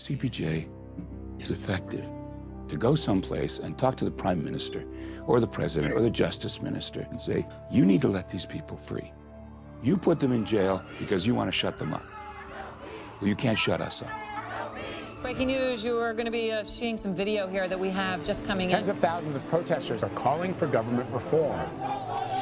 CPJ is effective to go someplace and talk to the prime minister or the president or the justice minister and say, you need to let these people free. You put them in jail because you want to shut them up. Well, you can't shut us up. Breaking news, you are going to be seeing some video here that we have just coming in. Tens of thousands of protesters are calling for government reform.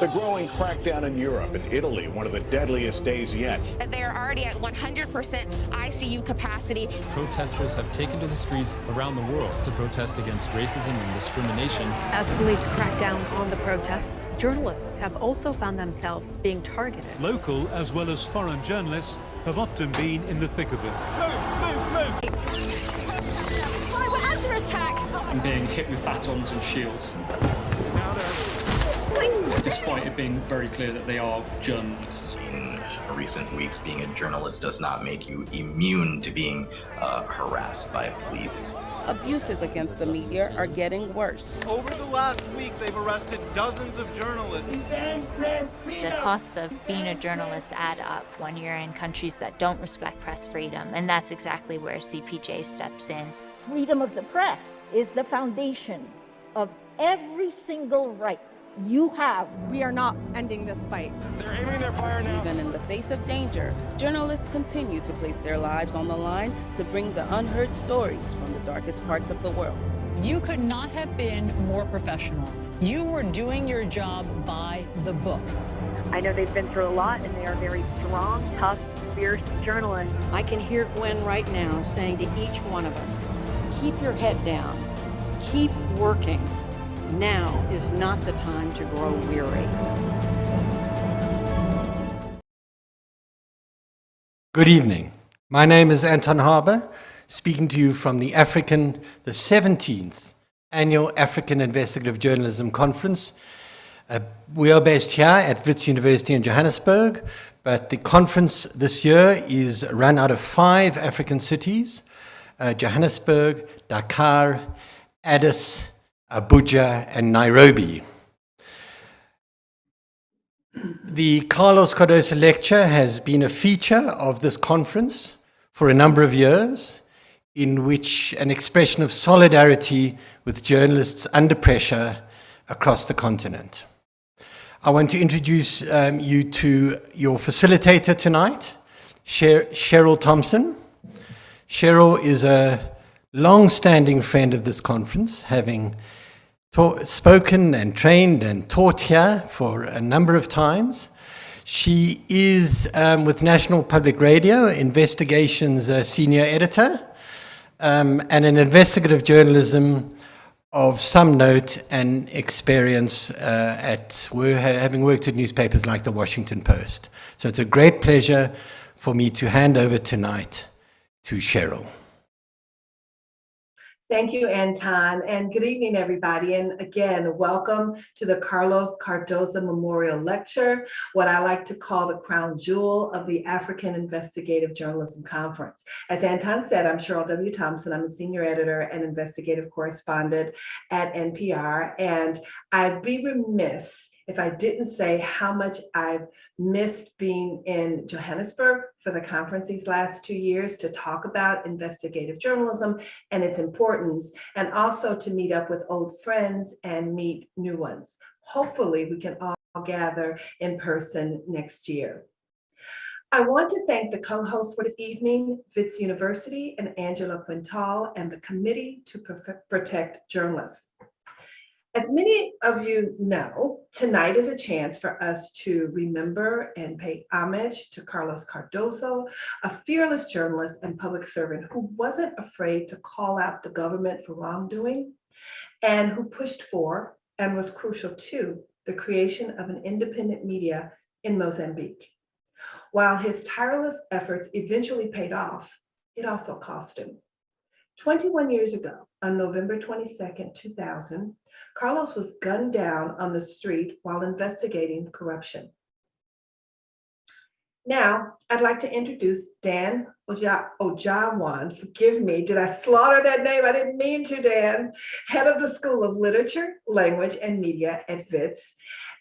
The growing crackdown in Europe and Italy, one of the deadliest days yet. They are already at 100% ICU capacity. Protesters have taken to the streets around the world to protest against racism and discrimination. As police crack down on the protests, journalists have also found themselves being targeted. Local as well as foreign journalists have often been in the thick of it. We're under attack. And being hit with batons and shields. Despite it being very clear that they are journalists. In recent weeks, being a journalist does not make you immune to being harassed by police. Abuses against the media are getting worse. Over the last week, they've arrested dozens of journalists. The costs of being a journalist add up when you're in countries that don't respect press freedom, and that's exactly where CPJ steps in. Freedom of the press is the foundation of every single right you have. We are not ending this fight. They're aiming their fire now. Even in the face of danger, journalists continue to place their lives on the line to bring the unheard stories from the darkest parts of the world. You could not have been more professional. You were doing your job by the book. I know they've been through a lot, and they are very strong, tough, fierce journalists. I can hear Gwen right now saying to each one of us, keep your head down, keep working. Now is not the time to grow weary. Good evening. My name is Anton Harber, speaking to you from the 17th Annual African Investigative Journalism Conference. We are based here at Wits University in Johannesburg, but the conference this year is run out of 5 African cities, Johannesburg, Dakar, Addis, Abuja, and Nairobi. The Carlos Cardoso lecture has been a feature of this conference for a number of years, in which an expression of solidarity with journalists under pressure across the continent. I want to introduce you to your facilitator tonight, Cheryl Thompson. Cheryl is a long-standing friend of this conference, having spoken and trained and taught here for a number of times. She is, with National Public Radio, Investigation's senior editor, and an investigative journalism of some note and experience having worked at newspapers like the Washington Post. So it's a great pleasure for me to hand over tonight to Cheryl. Thank you, Anton, and good evening, everybody. And again, welcome to the Carlos Cardoso Memorial Lecture, what I like to call the crown jewel of the African Investigative Journalism Conference. As Anton said, I'm Cheryl W. Thompson. I'm a senior editor and investigative correspondent at NPR, and I'd be remiss if I didn't say how much I've missed being in Johannesburg for the conference these last 2 years to talk about investigative journalism and its importance, and also to meet up with old friends and meet new ones. Hopefully, we can all gather in person next year. I want to thank the co-hosts for this evening, Wits University and Angela Quintal, and the Committee to Protect Journalists. As many of you know, tonight is a chance for us to remember and pay homage to Carlos Cardoso, a fearless journalist and public servant who wasn't afraid to call out the government for wrongdoing, and who pushed for and was crucial to the creation of an independent media in Mozambique. While his tireless efforts eventually paid off, it also cost him. 21 years ago, on November 22nd, 2000, Carlos was gunned down on the street while investigating corruption. Now, I'd like to introduce Dan Ojawan. Forgive me, did I slaughter that name? I didn't mean to, Dan. Head of the School of Literature, Language, and Media at Wits,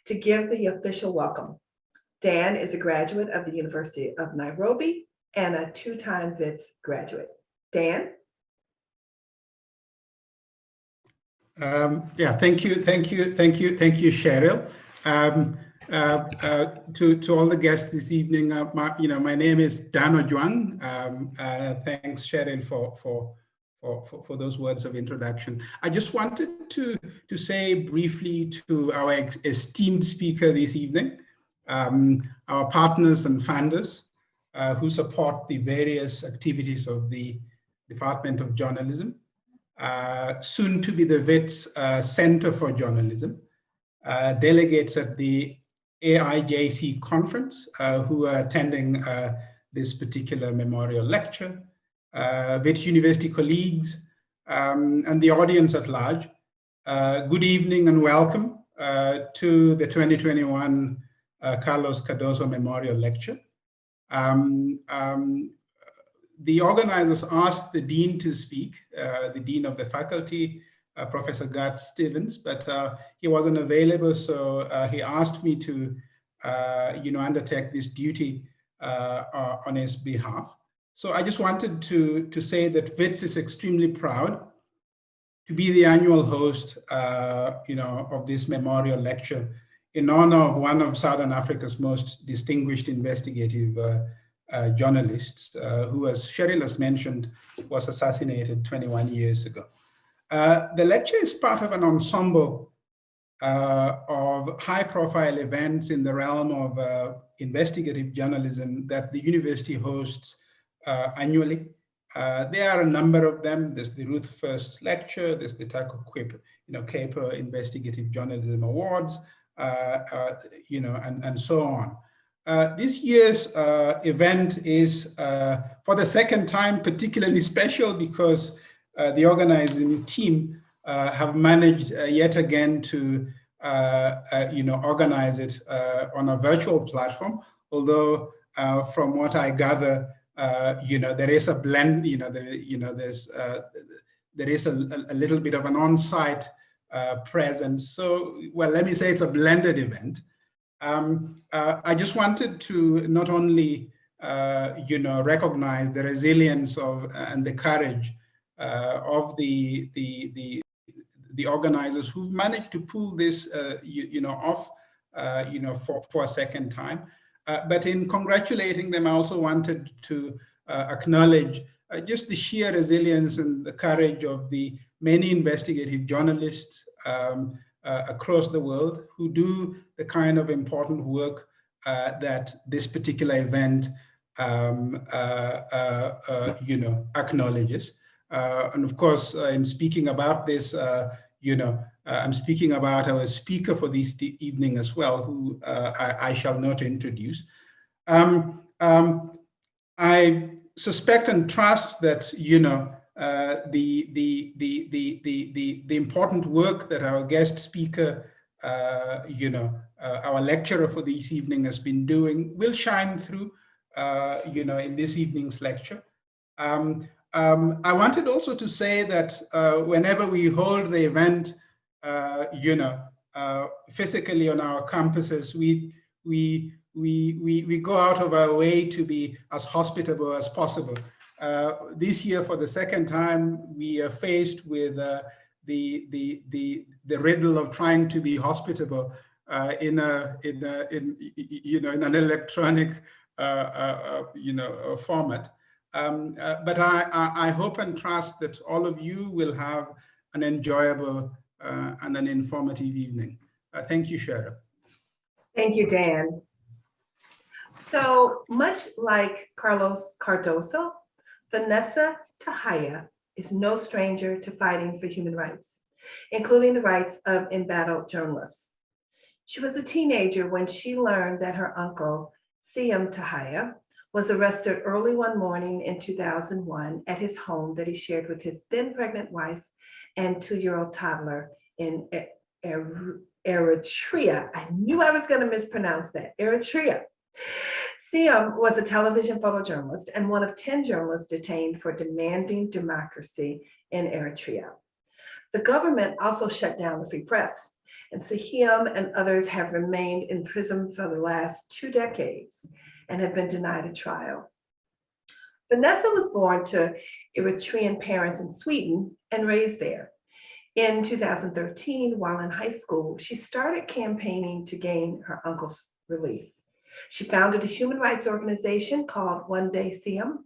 to give the official welcome. Dan is a graduate of the University of Nairobi and a 2-time Wits graduate. Dan? Yeah, thank you, Cheryl. To all the guests this evening, my name is Dan Ojuang. Thanks, Cheryl, for those words of introduction. I just wanted to say briefly to our esteemed speaker this evening, our partners and funders who support the various activities of the Department of Journalism, soon to be the Wits Center for Journalism, delegates at the AIJC conference who are attending this particular memorial lecture, Wits University colleagues, and the audience at large. Good evening and welcome to the 2021 Carlos Cardoso Memorial Lecture. The organizers asked the dean to speak, the dean of the faculty, Professor Garth Stevens, but he wasn't available, so he asked me to, undertake this duty on his behalf. So I just wanted to say that Wits is extremely proud to be the annual host, of this memorial lecture in honor of one of Southern Africa's most distinguished investigative journalists, who, as Cheryl has mentioned, was assassinated 21 years ago. The lecture is part of an ensemble of high-profile events in the realm of investigative journalism that the university hosts annually. There are a number of them. There's the Ruth First Lecture, there's the Taco Quip, Caper Investigative Journalism Awards, and so on. This year's event is, for the second time, particularly special because the organizing team have managed yet again to, organize it on a virtual platform. Although, from what I gather, there is a blend. There is a little bit of an on-site presence. So, well, let me say it's a blended event. I just wanted to not only, recognize the resilience of and the courage of the organizers who've managed to pull this, off, for a second time. But in congratulating them, I also wanted to acknowledge just the sheer resilience and the courage of the many investigative journalists across the world who do the kind of important work that this particular event, acknowledges. And of course, in speaking about this, I'm speaking about our speaker for this evening as well, who I shall not introduce. I suspect and trust that, the important work that our guest speaker, our lecturer for this evening has been doing will shine through, in this evening's lecture. I wanted also to say that whenever we hold the event, physically on our campuses, we go out of our way to be as hospitable as possible. This year, for the second time, we are faced with the riddle of trying to be hospitable in an electronic format. But I hope and trust that all of you will have an enjoyable and an informative evening. Thank you, Cheryl. Thank you, Dan. So much like Carlos Cardoso, Vanessa Tsehaye is no stranger to fighting for human rights, including the rights of embattled journalists. She was a teenager when she learned that her uncle, Seyoum Tsehaye, was arrested early one morning in 2001 at his home that he shared with his then pregnant wife and 2-year-old toddler in Eritrea. I knew I was going to mispronounce that, Eritrea. Seyoum was a television photojournalist and one of 10 journalists detained for demanding democracy in Eritrea. The government also shut down the free press, and Seyoum and others have remained in prison for the last 2 decades and have been denied a trial. Vanessa was born to Eritrean parents in Sweden and raised there. In 2013, while in high school, she started campaigning to gain her uncle's release. She founded a human rights organization called One Day Seyoum,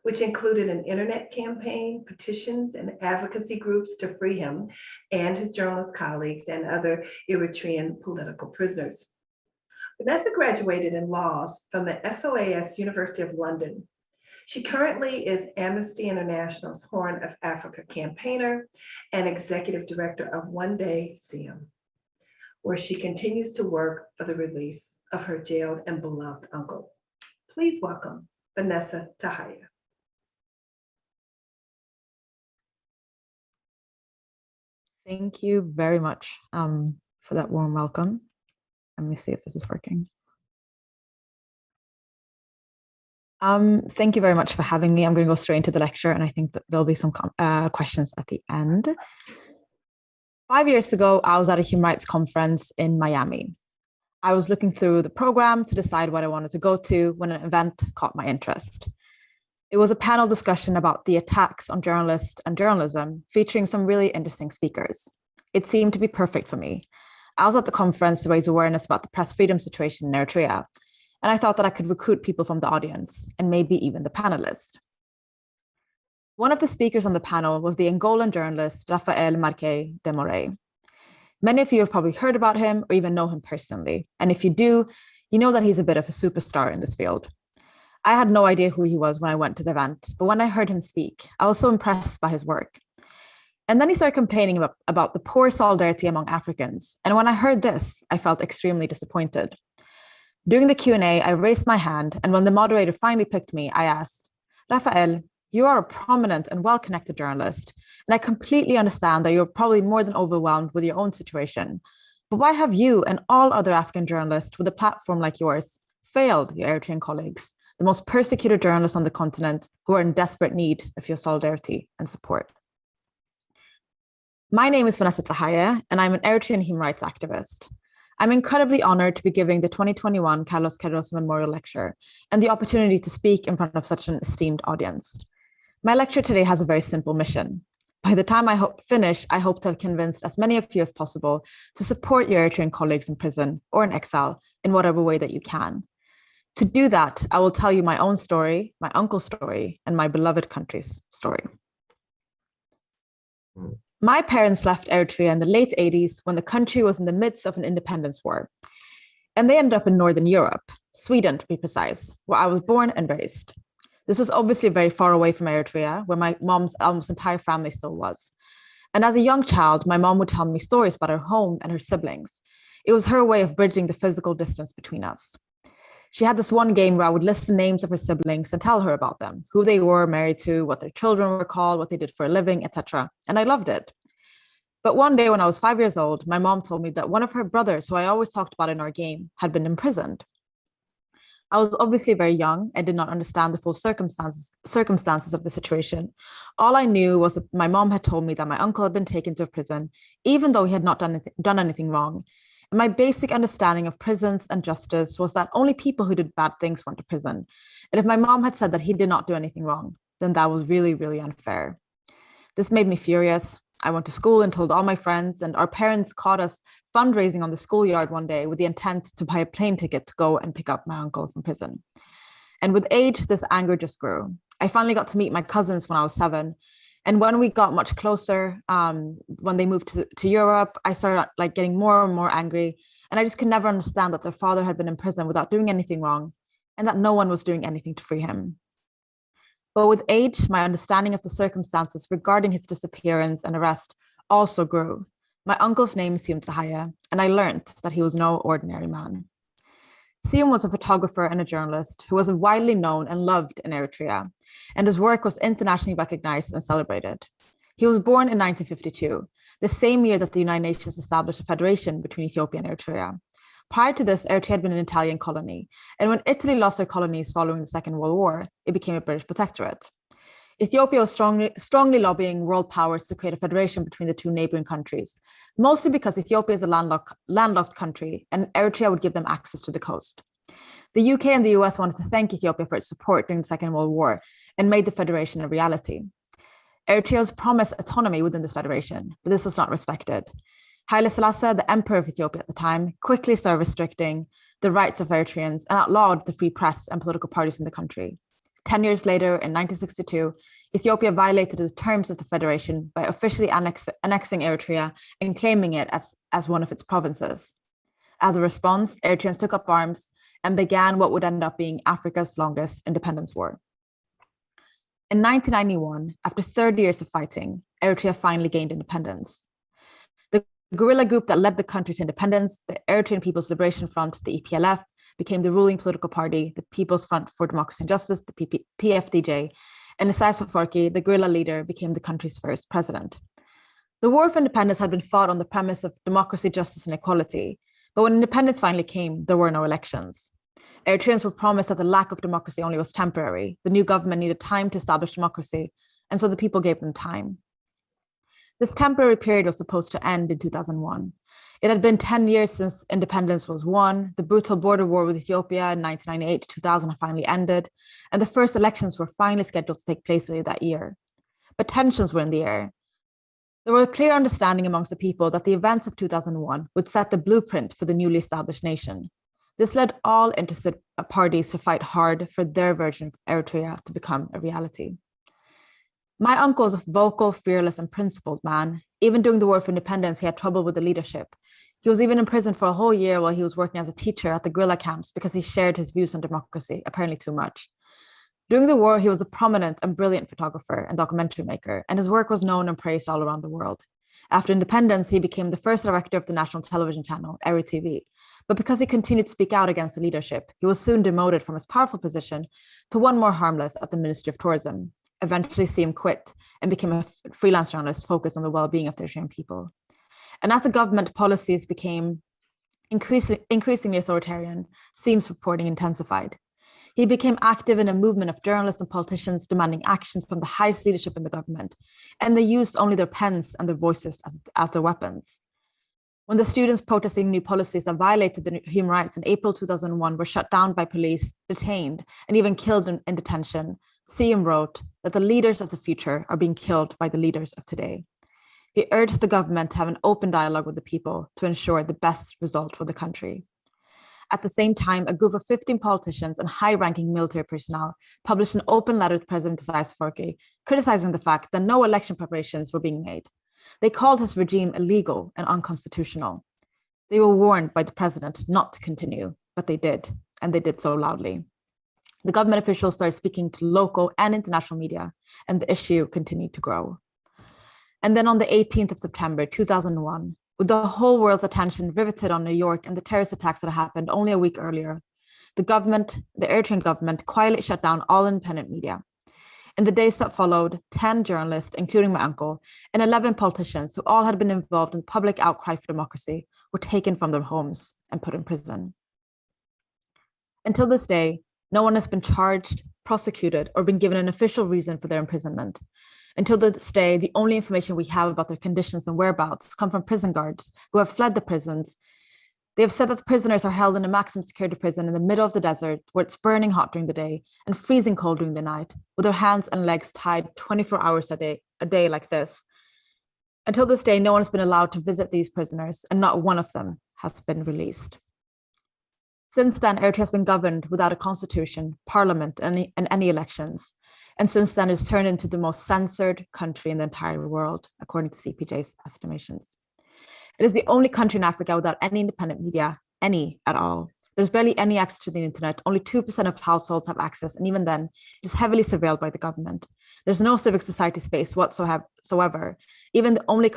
which included an internet campaign, petitions, and advocacy groups to free him and his journalist colleagues and other Eritrean political prisoners. Vanessa graduated in laws from the SOAS University of London. She currently is Amnesty International's Horn of Africa campaigner and executive director of One Day Seyoum, where she continues to work for the release of her jailed and beloved uncle. Please welcome Vanessa Tsehaye. Thank you very much for that warm welcome. Let me see if this is working. Thank you very much for having me. I'm going to go straight into the lecture, and I think that there'll be some questions at the end. 5 years ago, I was at a human rights conference in Miami. I was looking through the program to decide what I wanted to go to when an event caught my interest. It was a panel discussion about the attacks on journalists and journalism, featuring some really interesting speakers. It seemed to be perfect for me. I was at the conference to raise awareness about the press freedom situation in Eritrea, and I thought that I could recruit people from the audience, and maybe even the panelists. One of the speakers on the panel was the Angolan journalist, Rafael Marques de Moraes. Many of you have probably heard about him or even know him personally, and if you do, you know that he's a bit of a superstar in this field. I had no idea who he was when I went to the event, but when I heard him speak, I was so impressed by his work. And then he started complaining about the poor solidarity among Africans, and when I heard this, I felt extremely disappointed. During the Q&A, I raised my hand, and when the moderator finally picked me, I asked, Rafael, you are a prominent and well-connected journalist, and I completely understand that you're probably more than overwhelmed with your own situation. But why have you and all other African journalists with a platform like yours failed your Eritrean colleagues, the most persecuted journalists on the continent who are in desperate need of your solidarity and support? My name is Vanessa Tsehaye, and I'm an Eritrean human rights activist. I'm incredibly honored to be giving the 2021 Cardoso Memorial Lecture and the opportunity to speak in front of such an esteemed audience. My lecture today has a very simple mission. By the time I finish, I hope to have convinced as many of you as possible to support your Eritrean colleagues in prison or in exile in whatever way that you can. To do that, I will tell you my own story, my uncle's story, and my beloved country's story. My parents left Eritrea in the late 80s when the country was in the midst of an independence war. And they ended up in Northern Europe, Sweden to be precise, where I was born and raised. This was obviously very far away from Eritrea, where my mom's almost entire family still was. And as a young child, my mom would tell me stories about her home and her siblings. It was her way of bridging the physical distance between us. She had this one game where I would list the names of her siblings and tell her about them, who they were married to, what their children were called, what they did for a living, etc. And I loved it. But one day when I was 5 years old, my mom told me that one of her brothers, who I always talked about in our game, had been imprisoned. I was obviously very young and did not understand the full circumstances of the situation. All I knew was that my mom had told me that my uncle had been taken to a prison, even though he had not done anything wrong. And my basic understanding of prisons and justice was that only people who did bad things went to prison. And if my mom had said that he did not do anything wrong, then that was really, really unfair. This made me furious. I went to school and told all my friends, and our parents caught us fundraising on the schoolyard one day with the intent to buy a plane ticket to go and pick up my uncle from prison. And with age, this anger just grew. I finally got to meet my cousins when I was 7. And when we got much closer, when they moved to Europe, I started getting more and more angry. And I just could never understand that their father had been in prison without doing anything wrong, and that no one was doing anything to free him. But with age, my understanding of the circumstances regarding his disappearance and arrest also grew. My uncle's name is Seyoum Tsehaye, and I learned that he was no ordinary man. Seyoum was a photographer and a journalist who was widely known and loved in Eritrea, and his work was internationally recognized and celebrated. He was born in 1952, the same year that the United Nations established a federation between Ethiopia and Eritrea. Prior to this, Eritrea had been an Italian colony, and when Italy lost their colonies following the Second World War, it became a British protectorate. Ethiopia was strongly lobbying world powers to create a federation between the two neighboring countries, mostly because Ethiopia is a landlocked country, and Eritrea would give them access to the coast. The UK and the US wanted to thank Ethiopia for its support during the Second World War and made the federation a reality. Eritrea was promised autonomy within this federation, but this was not respected. Haile Selassie, the emperor of Ethiopia at the time, quickly started restricting the rights of Eritreans and outlawed the free press and political parties in the country. 10 years later, in 1962, Ethiopia violated the terms of the federation by officially annexing Eritrea and claiming it as one of its provinces. As a response, Eritreans took up arms and began what would end up being Africa's longest independence war. In 1991, after 30 years of fighting, Eritrea finally gained independence. The guerrilla group that led the country to independence, the Eritrean People's Liberation Front, the EPLF, became the ruling political party, the People's Front for Democracy and Justice, the PFDJ, and Isaias Afwerki, the guerrilla leader, became the country's first president. The War for Independence had been fought on the premise of democracy, justice, and equality, but when independence finally came, there were no elections. Eritreans were promised that the lack of democracy only was temporary. The new government needed time to establish democracy, and so the people gave them time. This temporary period was supposed to end in 2001. It had been 10 years since independence was won. The brutal border war with Ethiopia in 1998 to 2000 had finally ended, and the first elections were finally scheduled to take place later that year. But tensions were in the air. There was a clear understanding amongst the people that the events of 2001 would set the blueprint for the newly established nation. This led all interested parties to fight hard for their version of Eritrea to become a reality. My uncle was a vocal, fearless, and principled man. Even during the War for Independence, he had trouble with the leadership. He was even imprisoned for a whole year while he was working as a teacher at the guerrilla camps because he shared his views on democracy, apparently too much. During the war, he was a prominent and brilliant photographer and documentary maker, and his work was known and praised all around the world. After independence, he became the first director of the national television channel, Eritrea. But because he continued to speak out against the leadership, he was soon demoted from his powerful position to one more harmless at the Ministry of Tourism. Eventually, Seyoum quit and became a freelance journalist focused on the well-being of the Eritrean people. And as the government policies became increasingly authoritarian, Seyoum's reporting intensified. He became active in a movement of journalists and politicians demanding action from the highest leadership in the government, and they used only their pens and their voices as their weapons. When the students protesting new policies that violated the human rights in April 2001 were shut down by police, detained, and even killed in detention, Seyoum wrote that the leaders of the future are being killed by the leaders of today. He urged the government to have an open dialogue with the people to ensure the best result for the country. At the same time, a group of 15 politicians and high-ranking military personnel published an open letter to President Isaias Afwerki, criticizing the fact that no election preparations were being made. They called his regime illegal and unconstitutional. They were warned by the president not to continue, but they did, and they did so loudly. The government officials started speaking to local and international media, and the issue continued to grow. And then on the 18th of September 2001, with the whole world's attention riveted on New York and the terrorist attacks that happened only a week earlier, the Eritrean government quietly shut down all independent media. In the days that followed, 10 journalists, including my uncle, and 11 politicians who all had been involved in the public outcry for democracy were taken from their homes and put in prison. Until this day, no one has been charged, prosecuted, or been given an official reason for their imprisonment. Until this day, the only information we have about their conditions and whereabouts come from prison guards who have fled the prisons. They have said that the prisoners are held in a maximum security prison in the middle of the desert where it's burning hot during the day and freezing cold during the night, with their hands and legs tied 24 hours a day like this. Until this day, no one has been allowed to visit these prisoners, and not one of them has been released. Since then, Eritrea has been governed without a constitution, parliament, and any elections. And since then, it's turned into the most censored country in the entire world, according to CPJ's estimations. It is the only country in Africa without any independent media, any at all. There's barely any access to the internet. Only 2% of households have access, and even then, it is heavily surveilled by the government. There's no civic society space whatsoever. Even the only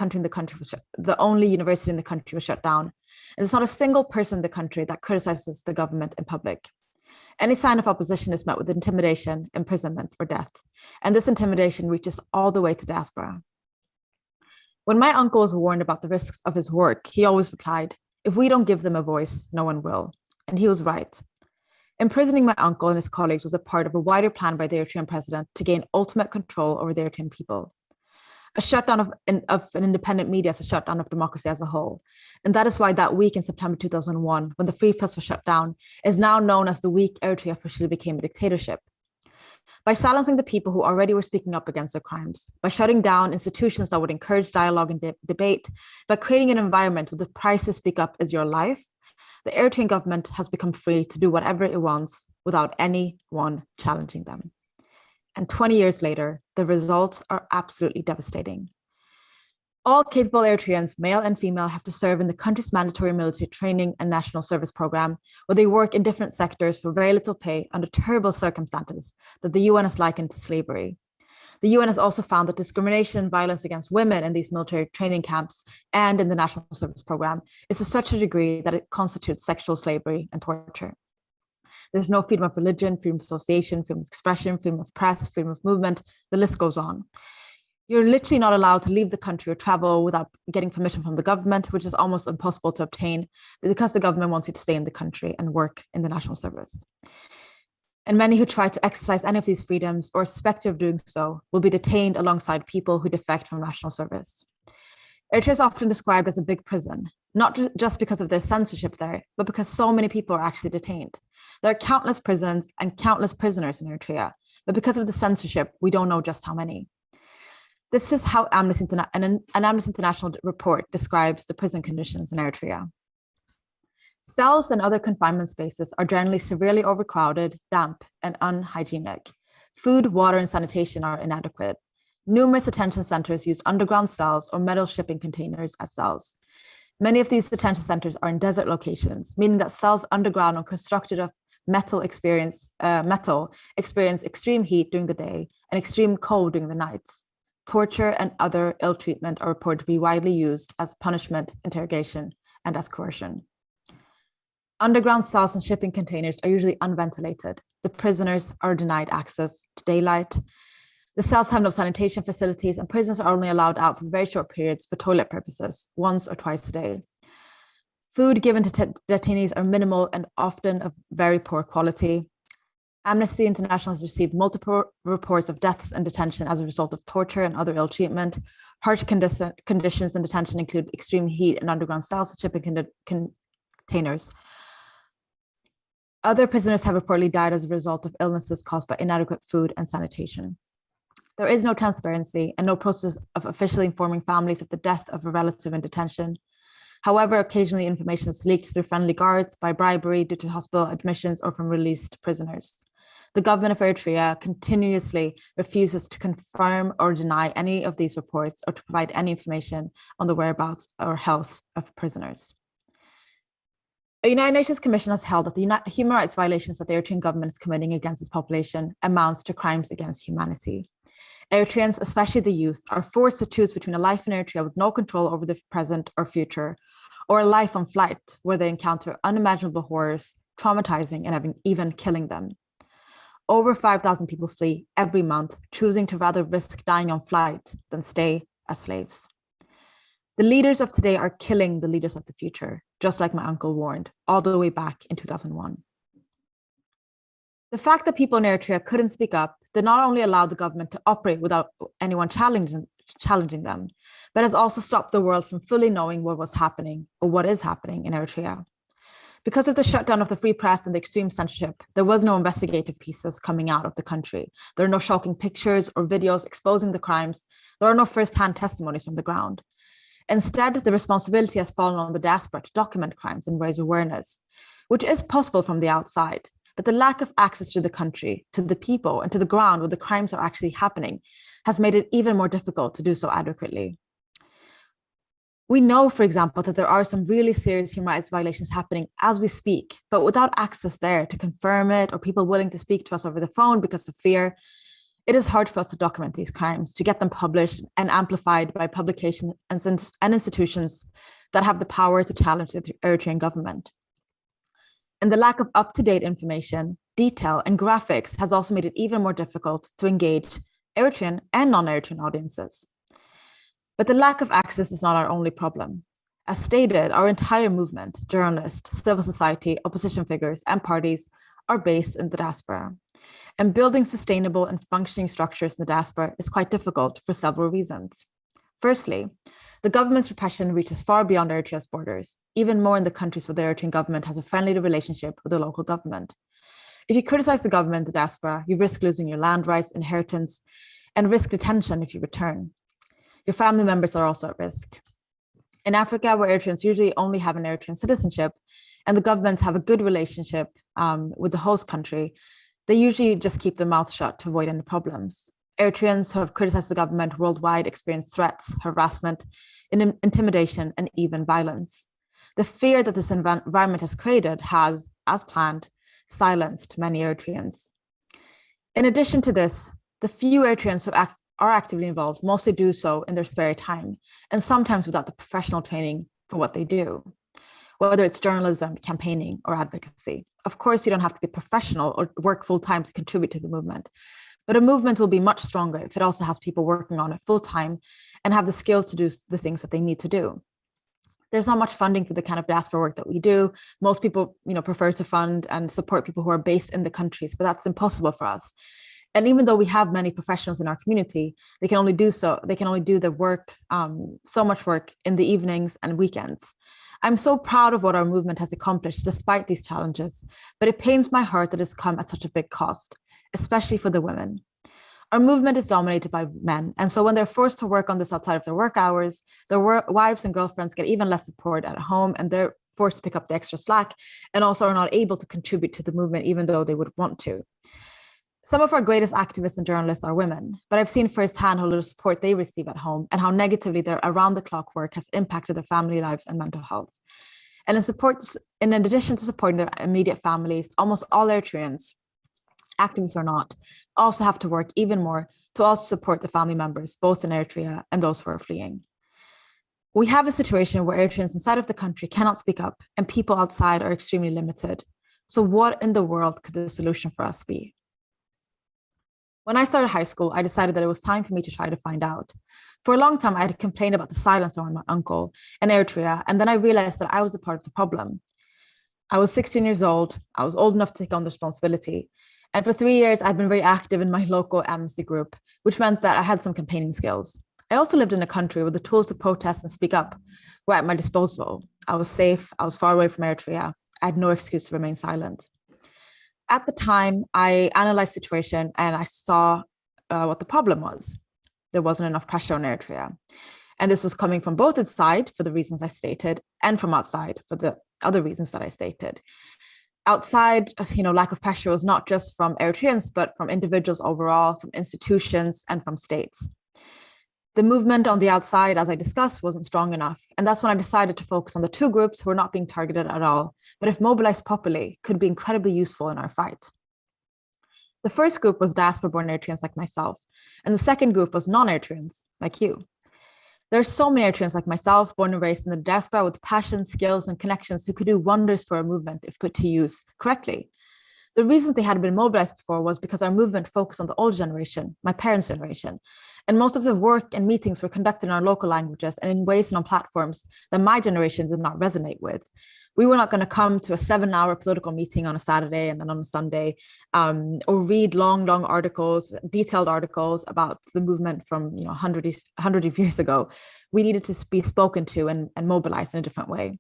university in the country was shut down. And there's not a single person in the country that criticizes the government in public. Any sign of opposition is met with intimidation, imprisonment, or death. And this intimidation reaches all the way to diaspora. When my uncle was warned about the risks of his work, he always replied, "If we don't give them a voice, no one will." And he was right. Imprisoning my uncle and his colleagues was a part of a wider plan by the Eritrean president to gain ultimate control over the Eritrean people. A shutdown of an independent media is a shutdown of democracy as a whole. And that is why that week in September 2001, when the free press was shut down, is now known as the week Eritrea officially became a dictatorship. By silencing the people who already were speaking up against their crimes, by shutting down institutions that would encourage dialogue and debate, by creating an environment where the price to speak up is your life, the Eritrean government has become free to do whatever it wants without anyone challenging them. And 20 years later, the results are absolutely devastating. All capable Eritreans, male and female, have to serve in the country's mandatory military training and national service program, where they work in different sectors for very little pay under terrible circumstances that the UN has likened to slavery. The UN has also found that discrimination and violence against women in these military training camps and in the national service program is to such a degree that it constitutes sexual slavery and torture. There's no freedom of religion, freedom of association, freedom of expression, freedom of press, freedom of movement, the list goes on. You're literally not allowed to leave the country or travel without getting permission from the government, which is almost impossible to obtain because the government wants you to stay in the country and work in the national service. And many who try to exercise any of these freedoms or suspect of doing so will be detained alongside people who defect from national service. Eritrea is often described as a big prison, not just because of the censorship there, but because so many people are actually detained. There are countless prisons and countless prisoners in Eritrea, but because of the censorship, we don't know just how many. This is how an Amnesty International report describes the prison conditions in Eritrea. Cells and other confinement spaces are generally severely overcrowded, damp, and unhygienic. Food, water, and sanitation are inadequate. Numerous detention centers use underground cells or metal shipping containers as cells. Many of these detention centers are in desert locations, meaning that cells underground or constructed of metal experience extreme heat during the day and extreme cold during the nights. Torture and other ill treatment are reported to be widely used as punishment, interrogation, and as coercion. Underground cells and shipping containers are usually unventilated. The prisoners are denied access to daylight. The cells have no sanitation facilities, and prisoners are only allowed out for very short periods for toilet purposes, once or twice a day. Food given to detainees are minimal and often of very poor quality. Amnesty International has received multiple reports of deaths in detention as a result of torture and other ill treatment. Harsh conditions in detention include extreme heat in underground cells and shipping containers. Other prisoners have reportedly died as a result of illnesses caused by inadequate food and sanitation. There is no transparency and no process of officially informing families of the death of a relative in detention. However, occasionally information is leaked through friendly guards, by bribery, due to hospital admissions, or from released prisoners. The government of Eritrea continuously refuses to confirm or deny any of these reports or to provide any information on the whereabouts or health of prisoners. A United Nations Commission has held that the human rights violations that the Eritrean government is committing against its population amounts to crimes against humanity. Eritreans, especially the youth, are forced to choose between a life in Eritrea with no control over the present or future, or a life on flight where they encounter unimaginable horrors, traumatizing and even killing them. Over 5,000 people flee every month, choosing to rather risk dying on flight than stay as slaves. The leaders of today are killing the leaders of the future, just like my uncle warned, all the way back in 2001. The fact that people in Eritrea couldn't speak up did not only allow the government to operate without anyone challenging them, but has also stopped the world from fully knowing what was happening or what is happening in Eritrea. Because of the shutdown of the free press and the extreme censorship, there was no investigative pieces coming out of the country. There are no shocking pictures or videos exposing the crimes. There are no first-hand testimonies from the ground. Instead, the responsibility has fallen on the diaspora to document crimes and raise awareness, which is possible from the outside. But the lack of access to the country, to the people, and to the ground where the crimes are actually happening has made it even more difficult to do so adequately. We know, for example, that there are some really serious human rights violations happening as we speak, but without access there to confirm it or people willing to speak to us over the phone because of fear, it is hard for us to document these crimes, to get them published and amplified by publications and institutions that have the power to challenge the Eritrean government. And the lack of up-to-date information, detail, and graphics has also made it even more difficult to engage Eritrean and non-Eritrean audiences. But the lack of access is not our only problem. As stated, our entire movement, journalists, civil society, opposition figures, and parties are based in the diaspora. And building sustainable and functioning structures in the diaspora is quite difficult for several reasons. Firstly, the government's repression reaches far beyond Eritrea's borders, even more in the countries where the Eritrean government has a friendly relationship with the local government. If you criticize the government in the diaspora, you risk losing your land rights, inheritance, and risk detention if you return. Your family members are also at risk. In Africa, where Eritreans usually only have an Eritrean citizenship, and the governments have a good relationship with the host country, they usually just keep their mouths shut to avoid any problems. Eritreans who have criticized the government worldwide experience threats, harassment, intimidation, and even violence. The fear that this environment has created has, as planned, silenced many Eritreans. In addition to this, the few Eritreans who are actively involved mostly do so in their spare time, and sometimes without the professional training for what they do, whether it's journalism, campaigning, or advocacy. Of course, you don't have to be professional or work full-time to contribute to the movement, but a movement will be much stronger if it also has people working on it full-time and have the skills to do the things that they need to do. There's not much funding for the kind of diaspora work that we do. Most people, prefer to fund and support people who are based in the countries, but that's impossible for us. And even though we have many professionals in our community, they can only do the work, so much work in the evenings and weekends. I'm so proud of what our movement has accomplished despite these challenges, but it pains my heart that it's come at such a big cost, especially for the women. Our movement is dominated by men, and so when they're forced to work on this outside of their work hours, their wives and girlfriends get even less support at home, and they're forced to pick up the extra slack and also are not able to contribute to the movement even though they would want to. Some of our greatest activists and journalists are women, but I've seen firsthand how little support they receive at home and how negatively their around-the-clock work has impacted their family lives and mental health. And in addition to supporting their immediate families, almost all Eritreans, activists or not, also have to work even more to also support the family members, both in Eritrea and those who are fleeing. We have a situation where Eritreans inside of the country cannot speak up and people outside are extremely limited. So what in the world could the solution for us be? When I started high school, I decided that it was time for me to try to find out. For a long time, I had complained about the silence around my uncle in Eritrea, and then I realized that I was a part of the problem. I was 16 years old. I was old enough to take on the responsibility. And for 3 years, I'd been very active in my local amnesty group, which meant that I had some campaigning skills. I also lived in a country where the tools to protest and speak up were at my disposal. I was safe. I was far away from Eritrea. I had no excuse to remain silent. At the time, I analyzed the situation and I saw what the problem was. There wasn't enough pressure on Eritrea. And this was coming from both inside for the reasons I stated and from outside for the other reasons that I stated. Outside, lack of pressure was not just from Eritreans, but from individuals overall, from institutions, and from states. The movement on the outside, as I discussed, wasn't strong enough. And that's when I decided to focus on the two groups who were not being targeted at all, but if mobilized properly, could be incredibly useful in our fight. The first group was diaspora-born Eritreans like myself, and the second group was non-Eritreans like you. There are so many Eritreans like myself, born and raised in the diaspora with passion, skills, and connections who could do wonders for a movement if put to use correctly. The reason they hadn't been mobilized before was because our movement focused on the old generation, my parents' generation. And most of the work and meetings were conducted in our local languages and in ways and on platforms that my generation did not resonate with. We were not going to come to a 7-hour political meeting on a Saturday and then on a Sunday, or read long articles, detailed articles about the movement from 100 of years ago. We needed to be spoken to and mobilized in a different way.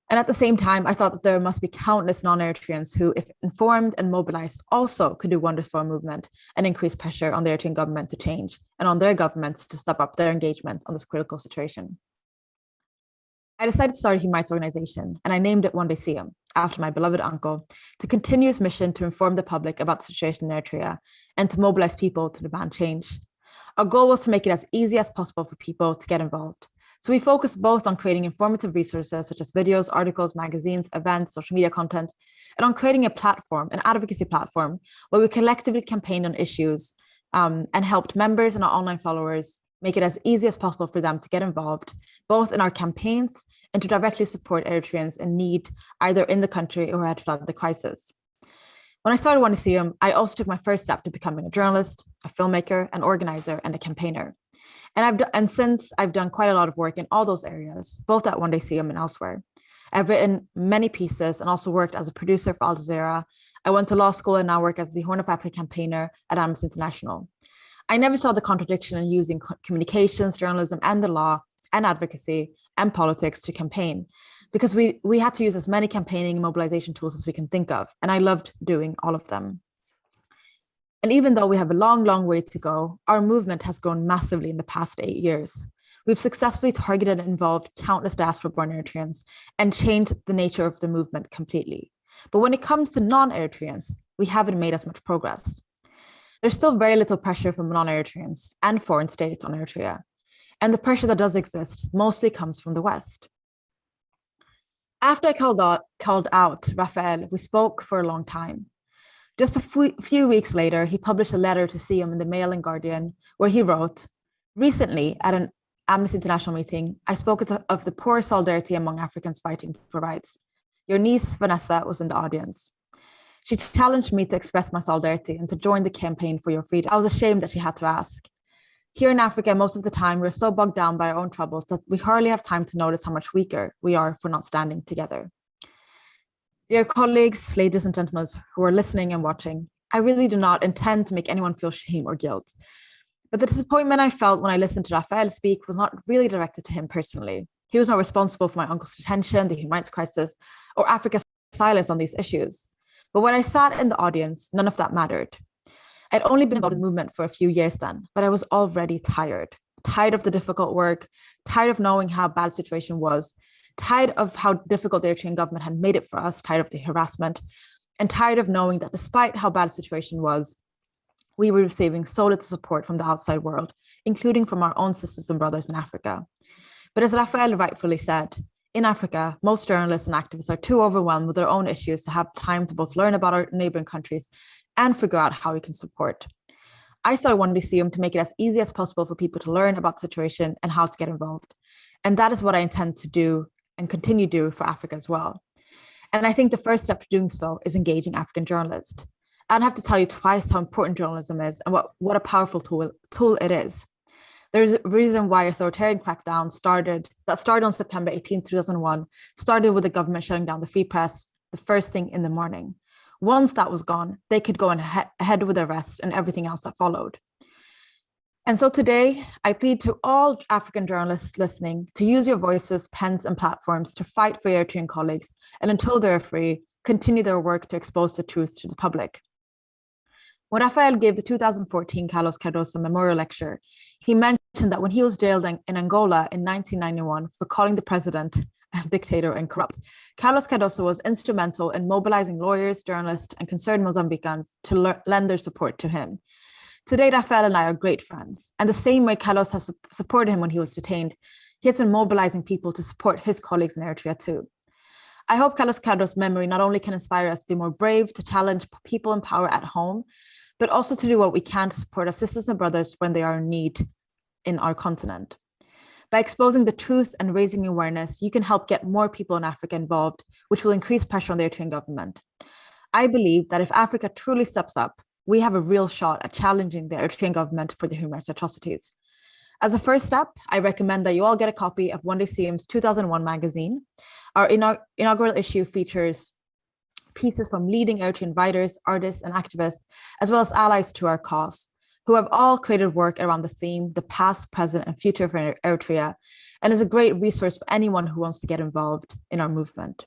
And at the same time, I thought that there must be countless non-Eritreans who, if informed and mobilized, also could do wonders for a movement and increase pressure on the Eritrean government to change and on their governments to step up their engagement on this critical situation. I decided to start a human rights organization, and I named it One Day Seyoum, after my beloved uncle, to continue his mission to inform the public about the situation in Eritrea and to mobilize people to demand change. Our goal was to make it as easy as possible for people to get involved. So we focused both on creating informative resources such as videos, articles, magazines, events, social media content, and on creating a platform, an advocacy platform, where we collectively campaigned on issues and helped members and our online followers make it as easy as possible for them to get involved, both in our campaigns and to directly support Eritreans in need, either in the country or who had fled the crisis. When I started One Day Seyoum, I also took my first step to becoming a journalist, a filmmaker, an organizer, and a campaigner. And since I've done quite a lot of work in all those areas, both at One Day Seyoum and elsewhere. I've written many pieces and also worked as a producer for Al Jazeera. I went to law school and now work as the Horn of Africa campaigner at Amnesty International. I never saw the contradiction in using communications, journalism, and the law, and advocacy, and politics to campaign. because we had to use as many campaigning and mobilization tools as we can think of, and I loved doing all of them. And even though we have a long, long way to go, our movement has grown massively in the past 8 years. We've successfully targeted and involved countless diaspora-born Eritreans and changed the nature of the movement completely. But when it comes to non-Eritreans, we haven't made as much progress. There's still very little pressure from non-Eritreans and foreign states on Eritrea. And the pressure that does exist mostly comes from the West. After I called out Raphael, we spoke for a long time. Just a few weeks later, he published a letter to Seyoum in the Mail and Guardian, where he wrote, "Recently, at an Amnesty International meeting, I spoke of the poor solidarity among Africans fighting for rights. Your niece, Vanessa, was in the audience. She challenged me to express my solidarity and to join the campaign for your freedom. I was ashamed that she had to ask. Here in Africa, most of the time, we're so bogged down by our own troubles that we hardly have time to notice how much weaker we are for not standing together." Dear colleagues, ladies and gentlemen who are listening and watching, I really do not intend to make anyone feel shame or guilt. But the disappointment I felt when I listened to Raphael speak was not really directed to him personally. He was not responsible for my uncle's detention, the human rights crisis, or Africa's silence on these issues. But when I sat in the audience, none of that mattered. I'd only been involved in the movement for a few years then, but I was already tired of the difficult work, tired of knowing how bad the situation was, tired of how difficult the Eritrean government had made it for us, tired of the harassment, and tired of knowing that despite how bad the situation was, we were receiving so little support from the outside world, including from our own sisters and brothers in Africa. But as Raphael rightfully said, in Africa, most journalists and activists are too overwhelmed with their own issues to have time to both learn about our neighboring countries and figure out how we can support. I started One Day Seyoum to make it as easy as possible for people to learn about the situation and how to get involved. And that is what I intend to do and continue to do for Africa as well. And I think the first step to doing so is engaging African journalists. I don't have to tell you twice how important journalism is and what a powerful tool it is. There's a reason why authoritarian crackdown started on September 18, 2001, started with the government shutting down the free press the first thing in the morning. Once that was gone, they could go ahead with arrest and everything else that followed. And so today, I plead to all African journalists listening to use your voices, pens, and platforms to fight for Eritrean colleagues, and until they're free, continue their work to expose the truth to the public. When Raphael gave the 2014 Cardoso Memorial Lecture, he mentioned that when he was jailed in Angola in 1991 for calling the president a dictator and corrupt, Cardoso was instrumental in mobilizing lawyers, journalists, and concerned Mozambicans to lend their support to him. Today, Raphael and I are great friends, and the same way Carlos has supported him when he was detained, he has been mobilizing people to support his colleagues in Eritrea too. I hope Cardoso's memory not only can inspire us to be more brave, to challenge people in power at home, but also to do what we can to support our sisters and brothers when they are in need in our continent. By exposing the truth and raising awareness, you can help get more people in Africa involved, which will increase pressure on the Eritrean government. I believe that if Africa truly steps up, we have a real shot at challenging the Eritrean government for the human rights atrocities. As a first step, I recommend that you all get a copy of One Day Seyoum's 2001 magazine. Our inaugural issue features pieces from leading Eritrean writers, artists, and activists, as well as allies to our cause, who have all created work around the theme, the past, present, and future of Eritrea, and is a great resource for anyone who wants to get involved in our movement.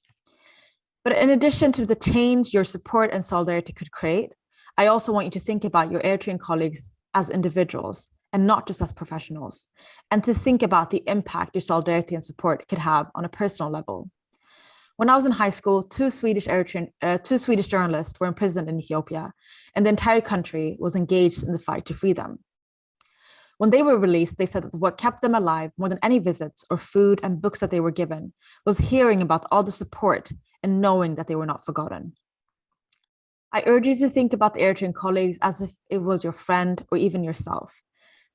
But in addition to the change your support and solidarity could create, I also want you to think about your Eritrean colleagues as individuals and not just as professionals, and to think about the impact your solidarity and support could have on a personal level. When I was in high school, two Swedish journalists were imprisoned in Ethiopia, and the entire country was engaged in the fight to free them. When they were released, they said that what kept them alive more than any visits or food and books that they were given was hearing about all the support and knowing that they were not forgotten. I urge you to think about the Eritrean colleagues as if it was your friend or even yourself.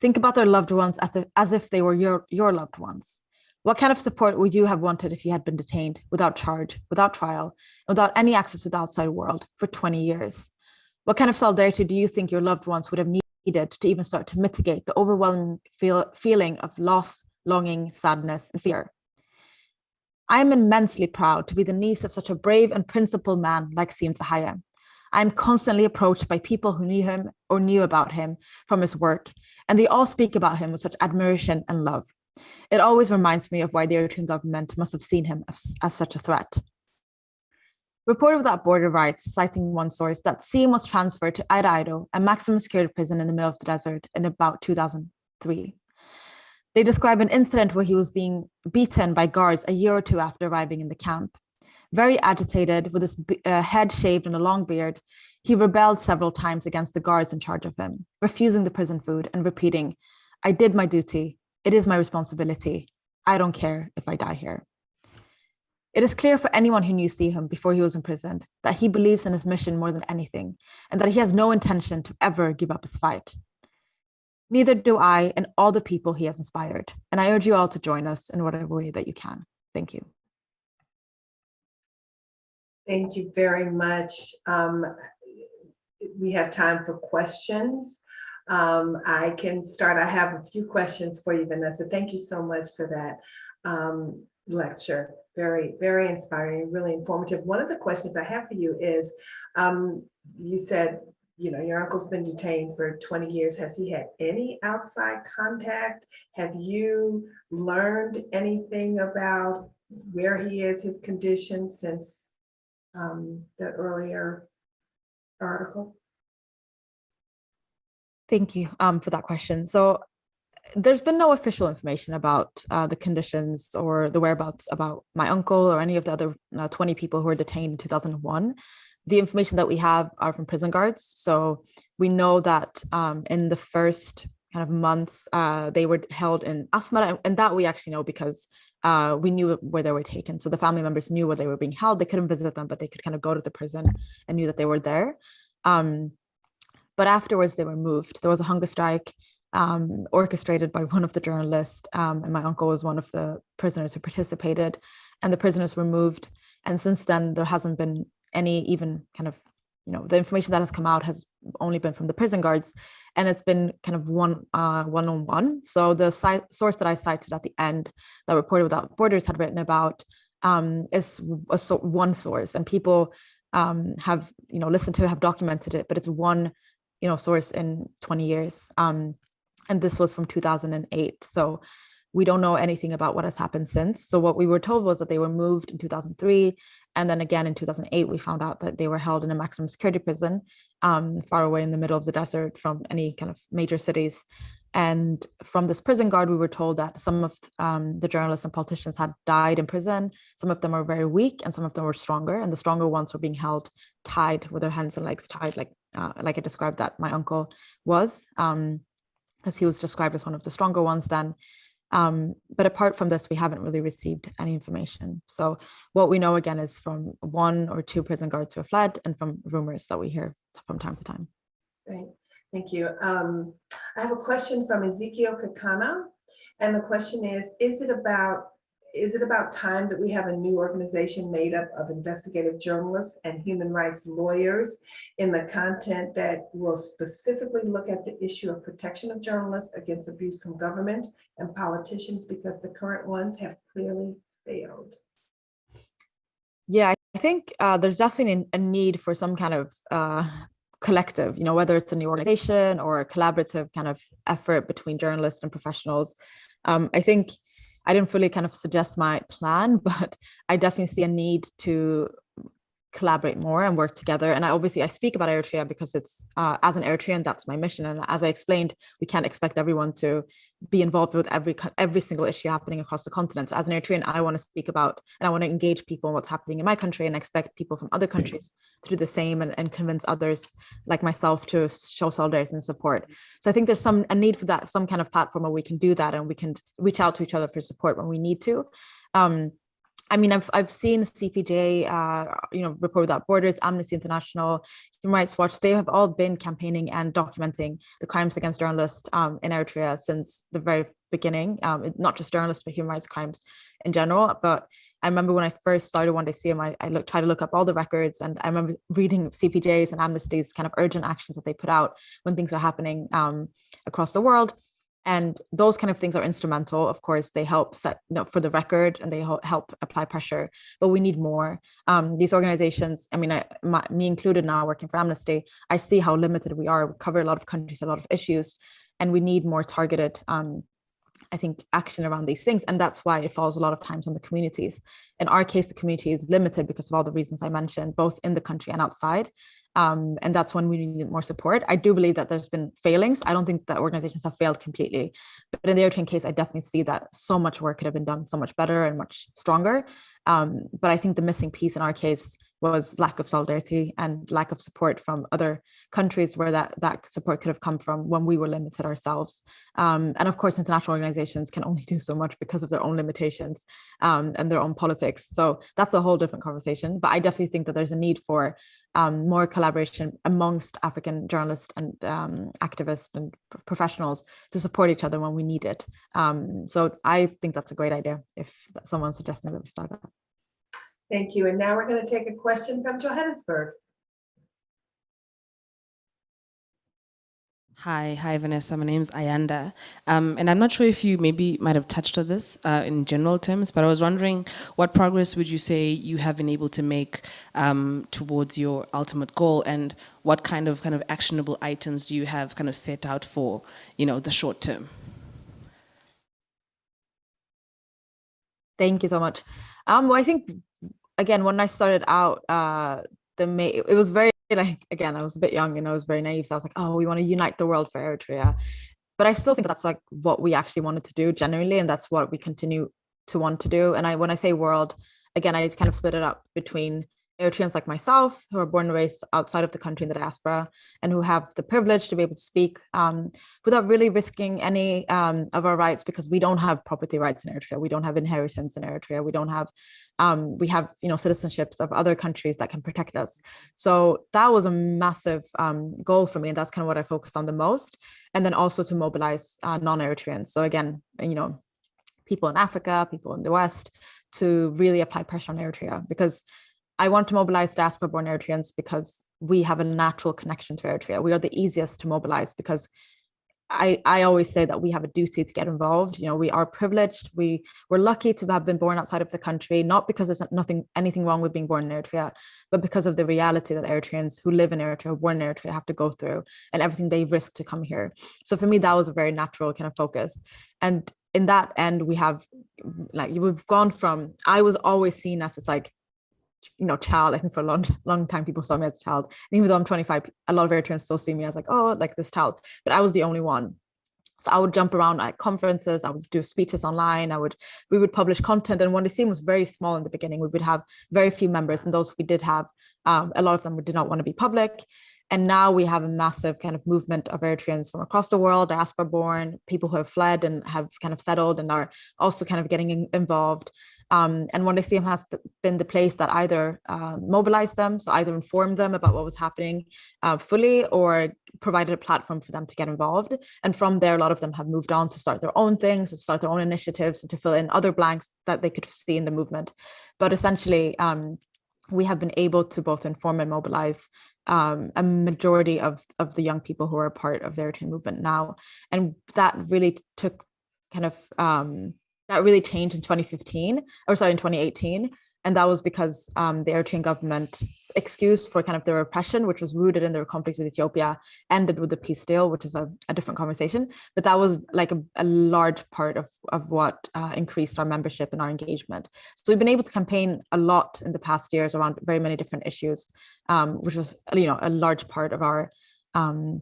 Think about their loved ones as if they were your loved ones. What kind of support would you have wanted if you had been detained without charge, without trial, and without any access to the outside world for 20 years? What kind of solidarity do you think your loved ones would have needed to even start to mitigate the overwhelming feeling of loss, longing, sadness, and fear? I am immensely proud to be the niece of such a brave and principled man like Seyoum Tsehaye. I am constantly approached by people who knew him or knew about him from his work, and they all speak about him with such admiration and love. It always reminds me of why the Eritrean government must have seen him as such a threat. Reporter Without Border writes, citing one source, that Seyoum was transferred to Ida, a maximum security prison in the middle of the desert, in about 2003. They describe an incident where he was being beaten by guards a year or two after arriving in the camp. Very agitated, with his head shaved and a long beard, he rebelled several times against the guards in charge of him, refusing the prison food and repeating, "I did my duty. It is my responsibility. I don't care if I die here." It is clear for anyone who knew Seyoum before he was imprisoned that he believes in his mission more than anything, and that he has no intention to ever give up his fight. Neither do I and all the people he has inspired, and I urge you all to join us in whatever way that you can. Thank you. Thank you very much. We have time for questions. I can start. I have a few questions for you, Vanessa. Thank you so much for that lecture. Very, very inspiring, really informative. One of the questions I have for you is, you said, you know, your uncle's been detained for 20 years. Has he had any outside contact? Have you learned anything about where he is, his condition, since the earlier article? Thank you for that question. So there's been no official information about the conditions or the whereabouts about my uncle or any of the other 20 people who were detained in 2001. The information that we have are from prison guards. So we know that in the first kind of months, they were held in Asmara, and that we actually know because we knew where they were taken. So the family members knew where they were being held. They couldn't visit them, but they could kind of go to the prison and knew that they were there. But afterwards, they were moved. There was a hunger strike orchestrated by one of the journalists, and my uncle was one of the prisoners who participated, and the prisoners were moved. And since then, there hasn't been any even kind of, you know, the information that has come out has only been from the prison guards, and it's been kind of one-on-one. So the source that I cited at the end that Reporter Without Borders had written about is one source, and people have, you know, listened to it, have documented it, but it's one, you know, source in 20 years. And this was from 2008. So we don't know anything about what has happened since. So what we were told was that they were moved in 2003. And then again in 2008, we found out that they were held in a maximum security prison far away in the middle of the desert from any kind of major cities. And from this prison guard, we were told that some of the journalists and politicians had died in prison. Some of them were very weak and some of them were stronger. And the stronger ones were being held tied with their hands and legs tied, like I described that my uncle was, because he was described as one of the stronger ones then. But apart from this, we haven't really received any information. So what we know again is from one or two prison guards who have fled and from rumors that we hear from time to time. Great, thank you. I have a question from Ezekiel Kakana. And the question is it about time that we have a new organization made up of investigative journalists and human rights lawyers in the content that will specifically look at the issue of protection of journalists against abuse from government and politicians, because the current ones have clearly failed? Yeah, I think there's definitely a need for some kind of collective, you know, whether it's a new organization or a collaborative kind of effort between journalists and professionals. I think I didn't fully kind of suggest my plan, but I definitely see a need to collaborate more and work together. And I speak about Eritrea because it's, as an Eritrean, that's my mission. And as I explained, we can't expect everyone to be involved with every single issue happening across the continent. So as an Eritrean, I want to speak about, and I want to engage people in what's happening in my country, and expect people from other countries to do the same and convince others like myself to show solidarity and support. So I think there's a need for that, some kind of platform where we can do that and we can reach out to each other for support when we need to. I mean, I've seen CPJ, Reporter Without Borders, Amnesty International, Human Rights Watch. They have all been campaigning and documenting the crimes against journalists in Eritrea since the very beginning. Not just journalists, but human rights crimes in general. But I remember when I first started One Day Seyoum, I tried to look up all the records, and I remember reading CPJ's and Amnesty's kind of urgent actions that they put out when things are happening across the world. And those kind of things are instrumental. Of course, they help set for the record and they help apply pressure, but we need more. These organizations, I mean, me included now working for Amnesty, I see how limited we are. We cover a lot of countries, a lot of issues, and we need more targeted I think, action around these things. And that's why it falls a lot of times on the communities. In our case, the community is limited because of all the reasons I mentioned, both in the country and outside. And that's when we need more support. I do believe that there's been failings. I don't think that organizations have failed completely. But in the Eritrean case, I definitely see that so much work could have been done so much better and much stronger. But I think the missing piece in our case was lack of solidarity and lack of support from other countries where that support could have come from when we were limited ourselves. And of course, international organizations can only do so much because of their own limitations and their own politics. So that's a whole different conversation. But I definitely think that there's a need for more collaboration amongst African journalists and activists and professionals to support each other when we need it. So I think that's a great idea if someone's suggesting that we start that. Thank you. And now we're going to take a question from Johannesburg. Hi, Vanessa. My name's Ayanda. And I'm not sure if you maybe might have touched on this in general terms, but I was wondering what progress would you say you have been able to make towards your ultimate goal, and what kind of actionable items do you have kind of set out for, the short term? Thank you so much. Well, I think, again, when I started out, it was very, again, I was a bit young and I was very naive. So I was like, oh, we want to unite the world for Eritrea. But I still think that's like what we actually wanted to do genuinely. And that's what we continue to want to do. And when I say world, again, I kind of split it up between Eritreans like myself, who are born and raised outside of the country in the diaspora, and who have the privilege to be able to speak without really risking any of our rights, because we don't have property rights in Eritrea. We don't have inheritance in Eritrea. We don't have, we have, citizenships of other countries that can protect us. So that was a massive goal for me. And that's kind of what I focused on the most. And then also to mobilize non-Eritreans. So again, people in Africa, people in the West, to really apply pressure on Eritrea, because I want to mobilize diaspora-born Eritreans because we have a natural connection to Eritrea. We are the easiest to mobilize because I always say that we have a duty to get involved. We are privileged. We're lucky to have been born outside of the country, not because there's anything wrong with being born in Eritrea, but because of the reality that Eritreans who live in Eritrea, born in Eritrea, have to go through, and everything they risk to come here. So for me, that was a very natural kind of focus. And in that end, we've gone from, I was always seen as this child. I think for a long time people saw me as a child, and even though I'm 25, a lot of Eritreans still see me as this child, but I was the only one. So I would jump around at conferences, I would do speeches online, we would publish content, and when the scene was very small in the beginning, we would have very few members, and those we did have, a lot of them did not want to be public. And now we have a massive kind of movement of Eritreans from across the world, diaspora-born, people who have fled and have kind of settled and are also kind of getting involved. And One Day Seyoum has been the place that either mobilized them, so either informed them about what was happening fully, or provided a platform for them to get involved. And from there, a lot of them have moved on to start their own things, to start their own initiatives, and to fill in other blanks that they could see in the movement. But essentially, we have been able to both inform and mobilize a majority of the young people who are a part of the Eritrean movement now. And that really took that really changed in 2018. And that was because the Eritrean government's excuse for kind of the repression, which was rooted in their conflicts with Ethiopia, ended with the peace deal, which is a different conversation. But that was like a large part of what increased our membership and our engagement. So we've been able to campaign a lot in the past years around very many different issues, which was a large part of our kind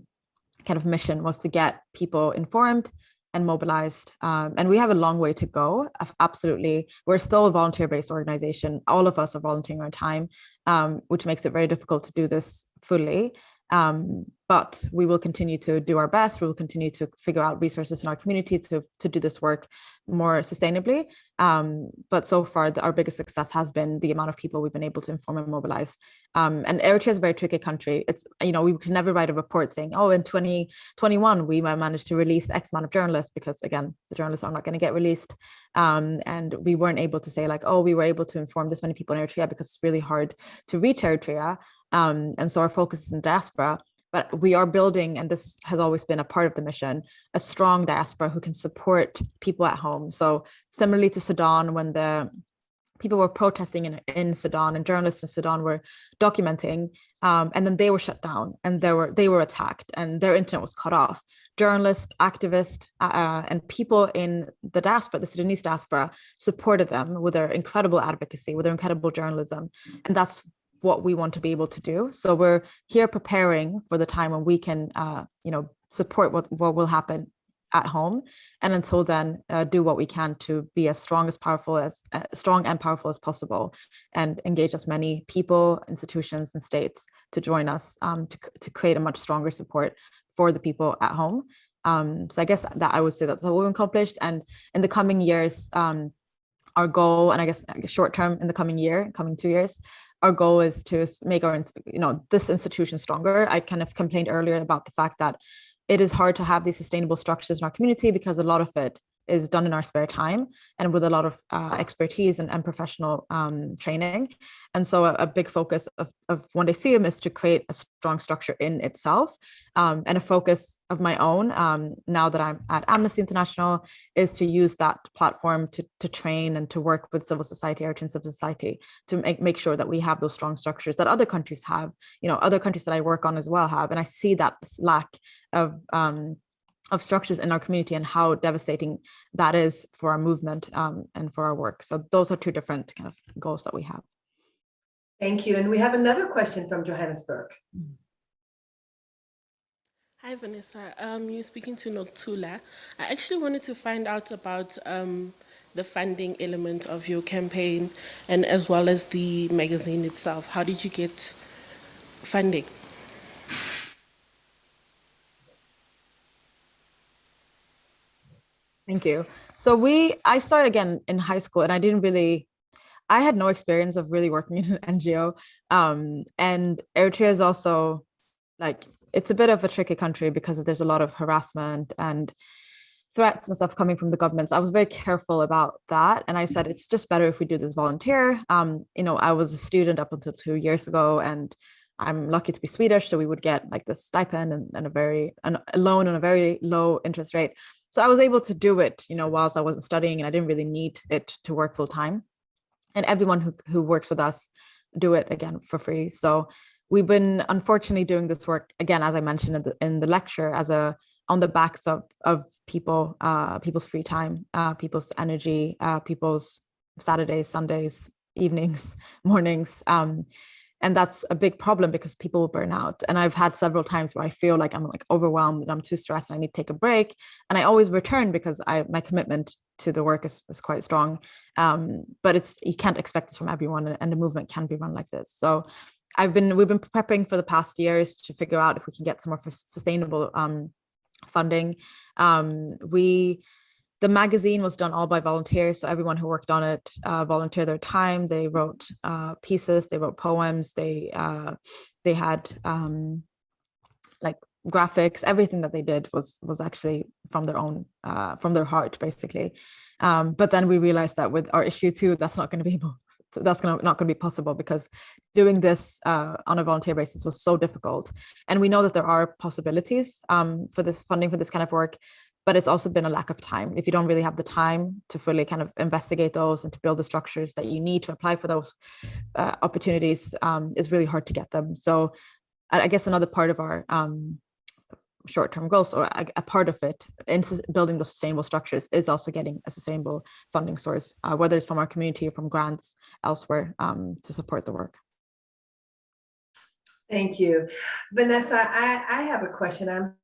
of mission, was to get people informed and mobilized. And we have a long way to go. Absolutely. We're still a volunteer-based organization. All of us are volunteering our time, which makes it very difficult to do this fully. But we will continue to do our best. We will continue to figure out resources in our community to do this work more sustainably. But so far, our biggest success has been the amount of people we've been able to inform and mobilize. And Eritrea is a very tricky country. It's, we can never write a report saying, oh, in 2021, we might manage to release X amount of journalists, because again, the journalists are not going to get released. And we weren't able to say we were able to inform this many people in Eritrea, because it's really hard to reach Eritrea. And so our focus is in diaspora. But we are building, and this has always been a part of the mission, a strong diaspora who can support people at home. So similarly to Sudan, when the people were protesting in Sudan, and journalists in Sudan were documenting, and then they were shut down, and they were attacked, and their internet was cut off. Journalists, activists, and people in the diaspora, the Sudanese diaspora, supported them with their incredible advocacy, with their incredible journalism, and that's what we want to be able to do. So we're here preparing for the time when we can, support what will happen at home, and until then, do what we can to be as strong and powerful as possible, and engage as many people, institutions, and states to join us to create a much stronger support for the people at home. So I guess that I would say that's what we've accomplished, and in the coming years, our goal, and I guess short term in the coming 2 years, our goal is to make this institution stronger. I kind of complained earlier about the fact that it is hard to have these sustainable structures in our community because a lot of it is done in our spare time and with a lot of expertise and professional training. And so a big focus of One Day Seyoum is to create a strong structure in itself. And a focus of my own, now that I'm at Amnesty International, is to use that platform to train and to work with civil society, Eritrean civil society, to make sure that we have those strong structures that other countries have, other countries that I work on as well have. And I see that lack of structures in our community and how devastating that is for our movement and for our work. So those are two different kind of goals that we have. Thank you. And we have another question from Johannesburg. Hi, Vanessa. You're speaking to Notula. I actually wanted to find out about the funding element of your campaign, and as well as the magazine itself. How did you get funding? Thank you. So I started again in high school, and I had no experience of really working in an NGO. And Eritrea is also it's a bit of a tricky country because there's a lot of harassment and threats and stuff coming from the government. So I was very careful about that. And I said, it's just better if we do this volunteer. I was a student up until 2 years ago, and I'm lucky to be Swedish. So we would get this stipend and a loan on a very low interest rate. So I was able to do it, whilst I wasn't studying, and I didn't really need it to work full time. And everyone who works with us do it again for free. So we've been unfortunately doing this work again, as I mentioned in the lecture, on the backs of people's free time, people's energy, people's Saturdays, Sundays, evenings, mornings. And that's a big problem because people will burn out. And I've had several times where I feel like I'm overwhelmed and I'm too stressed and I need to take a break. And I always return because my commitment to the work is quite strong. But you can't expect this from everyone, and the movement can be run like this. So we've been prepping for the past years to figure out if we can get some more sustainable funding. The magazine was done all by volunteers, so everyone who worked on it volunteered their time. They wrote pieces, they wrote poems, they had graphics. Everything that they did was actually from their own, from their heart, basically. But then we realized that with our issue 2, that's not going to be not going to be possible, because doing this on a volunteer basis was so difficult. And we know that there are possibilities for this funding for this kind of work, but it's also been a lack of time. If you don't really have the time to fully kind of investigate those and to build the structures that you need to apply for those opportunities, it's really hard to get them. So I guess another part of our short-term goals, or a part of it in building those sustainable structures, is also getting a sustainable funding source, whether it's from our community or from grants elsewhere, to support the work. Thank you. Vanessa, I have a question. I'm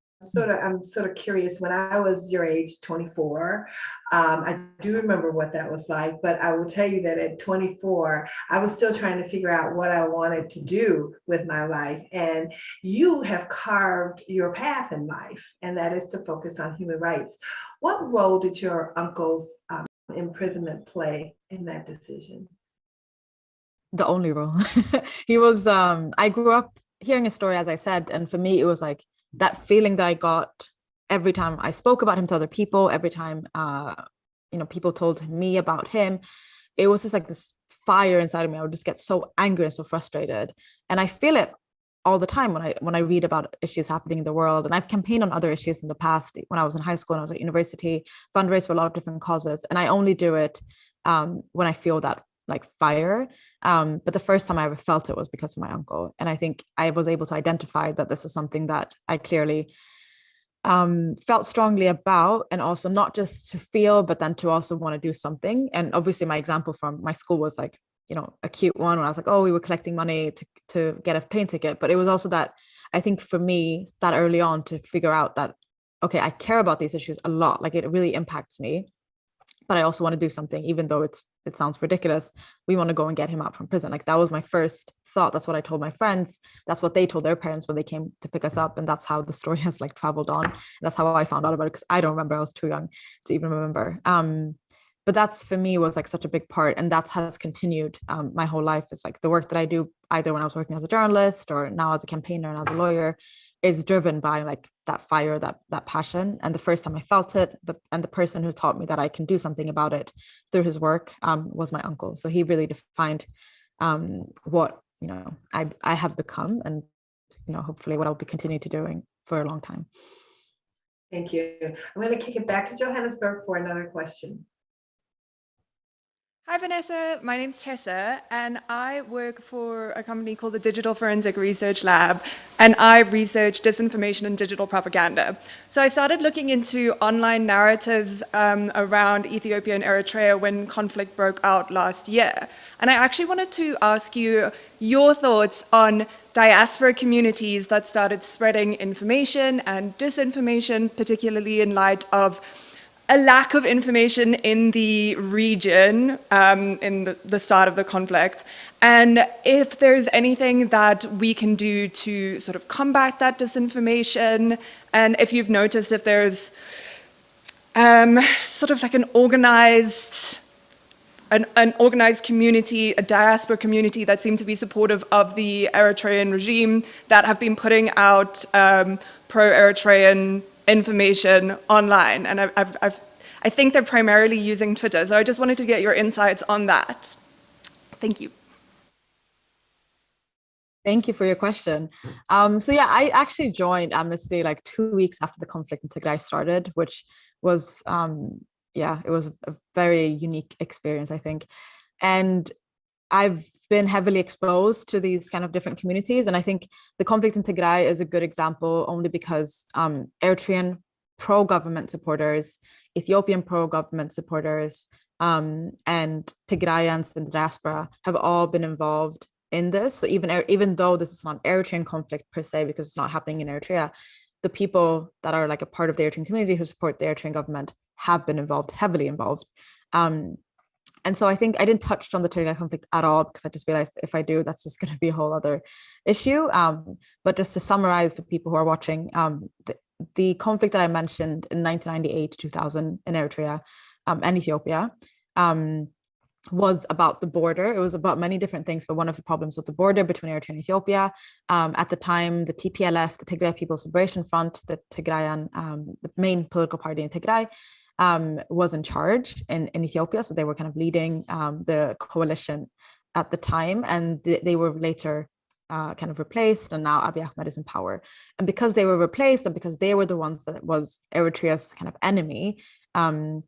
sort of curious. When I was your age, 24, I do remember what that was like, but I will tell you that at 24, I was still trying to figure out what I wanted to do with my life. And you have carved your path in life, and that is to focus on human rights. What role did your uncle's imprisonment play in that decision? The only role. He was, I grew up hearing his story, as I said, and for me, it was like that feeling that I got every time I spoke about him to other people, every time people told me about him. It was just like this fire inside of me. I would just get so angry and so frustrated, and I feel it all the time when I read about issues happening in the world. And I've campaigned on other issues in the past. When I was in high school and I was at university, fundraised for a lot of different causes, and I only do it when I feel that like fire. But the first time I ever felt it was because of my uncle. And I think I was able to identify that this is something that I clearly felt strongly about, and also not just to feel, but then to also want to do something. And obviously my example from my school was like, you know, a cute one when I was like, oh, we were collecting money to get a plane ticket. But it was also that, I think for me, that early on to figure out that, okay, I care about these issues a lot. Like it really impacts me, but I also want to do something, even though it sounds ridiculous. We want to go and get him out from prison. Like that was my first thought. That's what I told my friends. That's what they told their parents when they came to pick us up. And that's how the story has like traveled on. And that's how I found out about it, because I don't remember. I was too young to even remember. But that's, for me, was like such a big part. And that has continued my whole life. It's like the work that I do, either when I was working as a journalist or now as a campaigner and as a lawyer, is driven by like that fire, that passion. And the first time I felt it, and the person who taught me that I can do something about it through his work was my uncle. So he really defined what, you know, I have become, and, you know, hopefully what I'll be continuing to doing for a long time. Thank you. I'm going to kick it back to Johannesburg for another question. Hi, Vanessa. My name's Tessa, and I work for a company called the Digital Forensic Research Lab, and I research disinformation and digital propaganda. So I started looking into online narratives around Ethiopia and Eritrea when conflict broke out last year. And I actually wanted to ask you your thoughts on diaspora communities that started spreading information and disinformation, particularly in light of a lack of information in the region in the start of the conflict, and if there's anything that we can do to sort of combat that disinformation, and if you've noticed if there's sort of like an organized community, a diaspora community that seem to be supportive of the Eritrean regime, that have been putting out pro-Eritrean information online. And I think they're primarily using Twitter. So I just wanted to get your insights on that. Thank you. Thank you for your question. So yeah, I actually joined Amnesty like 2 weeks after the conflict in Tigray started, which was, it was a very unique experience, I think. And I've been heavily exposed to these kind of different communities. And I think the conflict in Tigray is a good example only because Eritrean pro-government supporters, Ethiopian pro-government supporters, and Tigrayans in the diaspora have all been involved in this. So even though this is not an Eritrean conflict per se, because it's not happening in Eritrea, the people that are like a part of the Eritrean community who support the Eritrean government have been involved, heavily involved. And so I think I didn't touch on the Tigray conflict at all, because I just realized if I do, that's just going to be a whole other issue. But just to summarize for people who are watching, the conflict that I mentioned in 1998 to 2000 in Eritrea and Ethiopia was about the border. It was about many different things, but one of the problems with the border between Eritrea and Ethiopia, at the time, the TPLF, the Tigray People's Liberation Front, the Tigrayan, the main political party in Tigray, was in charge in Ethiopia. So they were kind of leading the coalition at the time, and they were later kind of replaced, and now Abiy Ahmed is in power. And because they were replaced, and because they were the ones that was Eritrea's kind of enemy, the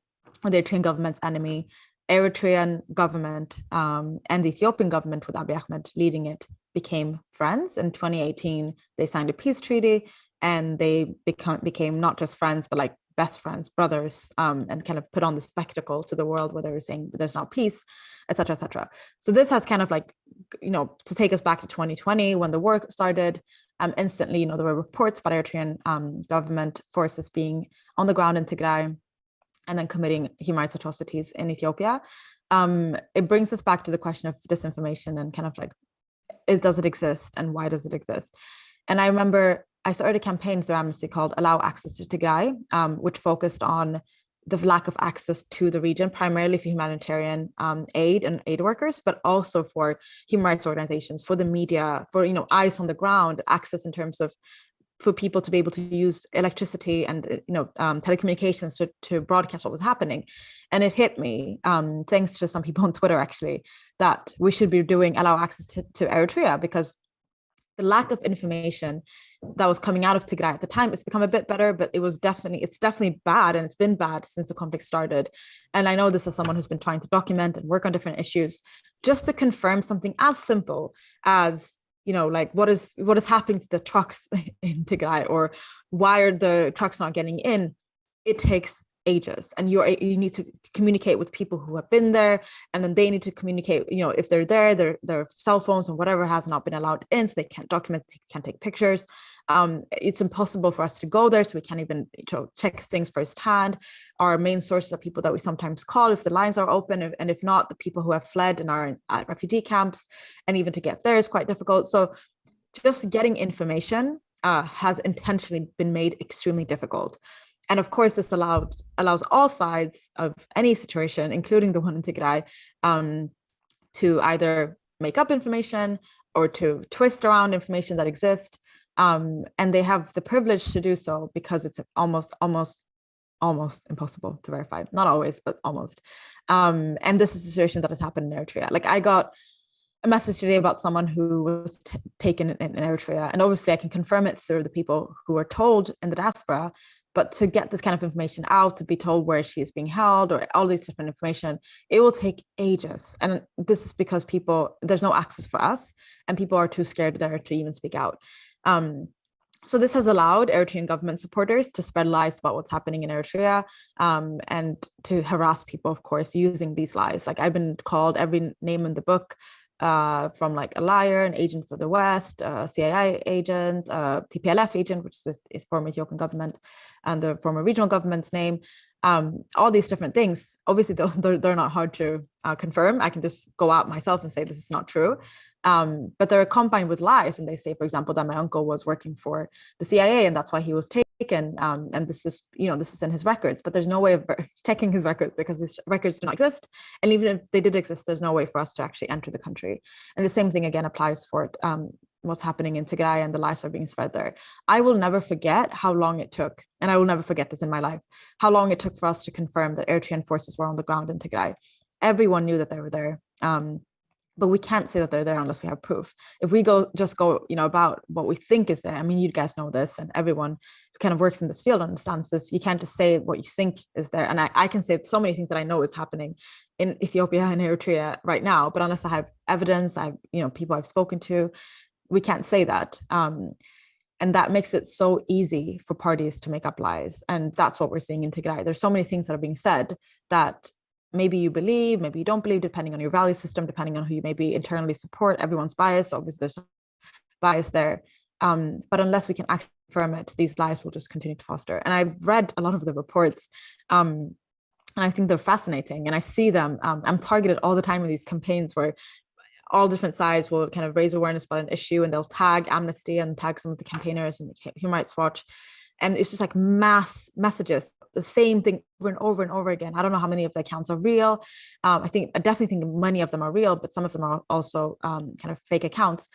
Eritrean government's enemy, Eritrean government and the Ethiopian government with Abiy Ahmed leading it became friends. In 2018, they signed a peace treaty, and they became not just friends, but like best friends, brothers, and kind of put on the spectacle to the world where they were saying there's now peace, et cetera, et cetera. So this has kind of like, you know, to take us back to 2020 when the war started, instantly, you know, there were reports about Eritrean government forces being on the ground in Tigray and then committing human rights atrocities in Ethiopia. It brings us back to the question of disinformation and kind of like, does it exist and why does it exist? And I remember I started a campaign through Amnesty called Allow Access to Tigray, which focused on the lack of access to the region, primarily for humanitarian aid and aid workers, but also for human rights organizations, for the media, for, you know, eyes on the ground, access in terms of for people to be able to use electricity and, you know, telecommunications to broadcast what was happening. And it hit me, thanks to some people on Twitter actually, that we should be doing allow access to Eritrea, because the lack of information that was coming out of Tigray at the time. It's become a bit better, but it's definitely bad, and it's been bad since the conflict started. And I know this is someone who's been trying to document and work on different issues, just to confirm something as simple as, like what is happening to the trucks in Tigray, or why are the trucks not getting in? It takes ages, and you need to communicate with people who have been there, and then they need to communicate, if they're there, their cell phones and whatever has not been allowed in, so they can't document, they can't take pictures. It's impossible for us to go there, so we can't even check things firsthand. Our main sources are people that we sometimes call if the lines are open, and if not, the people who have fled and are at refugee camps, and even to get there is quite difficult. So just getting information has intentionally been made extremely difficult. And of course, this allows all sides of any situation, including the one in Tigray, to either make up information or to twist around information that exists. And they have the privilege to do so because it's almost impossible to verify. Not always, but almost. And this is a situation that has happened in Eritrea. Like, I got a message today about someone who was taken in Eritrea. And obviously I can confirm it through the people who are told in the diaspora. But to get this kind of information out, to be told where she is being held, or all these different information, it will take ages. And this is because there's no access for us, and people are too scared there to even speak out. So this has allowed Eritrean government supporters to spread lies about what's happening in Eritrea, and to harass people, of course, using these lies. Like, I've been called every name in the book, from like a liar, an agent for the West, a CIA agent, a TPLF agent, which is former Ethiopian government, and the former regional government's name. All these different things. Obviously, they're not hard to confirm. I can just go out myself and say this is not true. But they're combined with lies, and they say, for example, that my uncle was working for the CIA, and that's why he was taken. And this is in his records, but there's no way of checking his records because his records do not exist. And even if they did exist, there's no way for us to actually enter the country. And the same thing again applies for what's happening in Tigray, and the lies are being spread there. I will never forget how long it took, and I will never forget this in my life, how long it took for us to confirm that Eritrean forces were on the ground in Tigray. Everyone knew that they were there. But we can't say that they're there unless we have proof. If we go about what we think is there, I mean, you guys know this, and everyone who kind of works in this field understands this. You can't just say what you think is there. And I can say so many things that I know is happening in Ethiopia and Eritrea right now, but unless I have evidence, people I've spoken to, we can't say that. And that makes it so easy for parties to make up lies. And that's what we're seeing in Tigray. There's so many things that are being said that maybe you believe, maybe you don't believe, depending on your value system, depending on who you maybe internally support. Everyone's biased. Obviously, there's some bias there. But unless we can actually confirm it, these lies will just continue to foster. And I've read a lot of the reports, and I think they're fascinating. And I see them. I'm targeted all the time in these campaigns where all different sides will kind of raise awareness about an issue, and they'll tag Amnesty and tag some of the campaigners and Human Rights Watch. And it's just like mass messages, the same thing over and over and over again. I don't know how many of the accounts are real. I definitely think many of them are real, but some of them are also kind of fake accounts.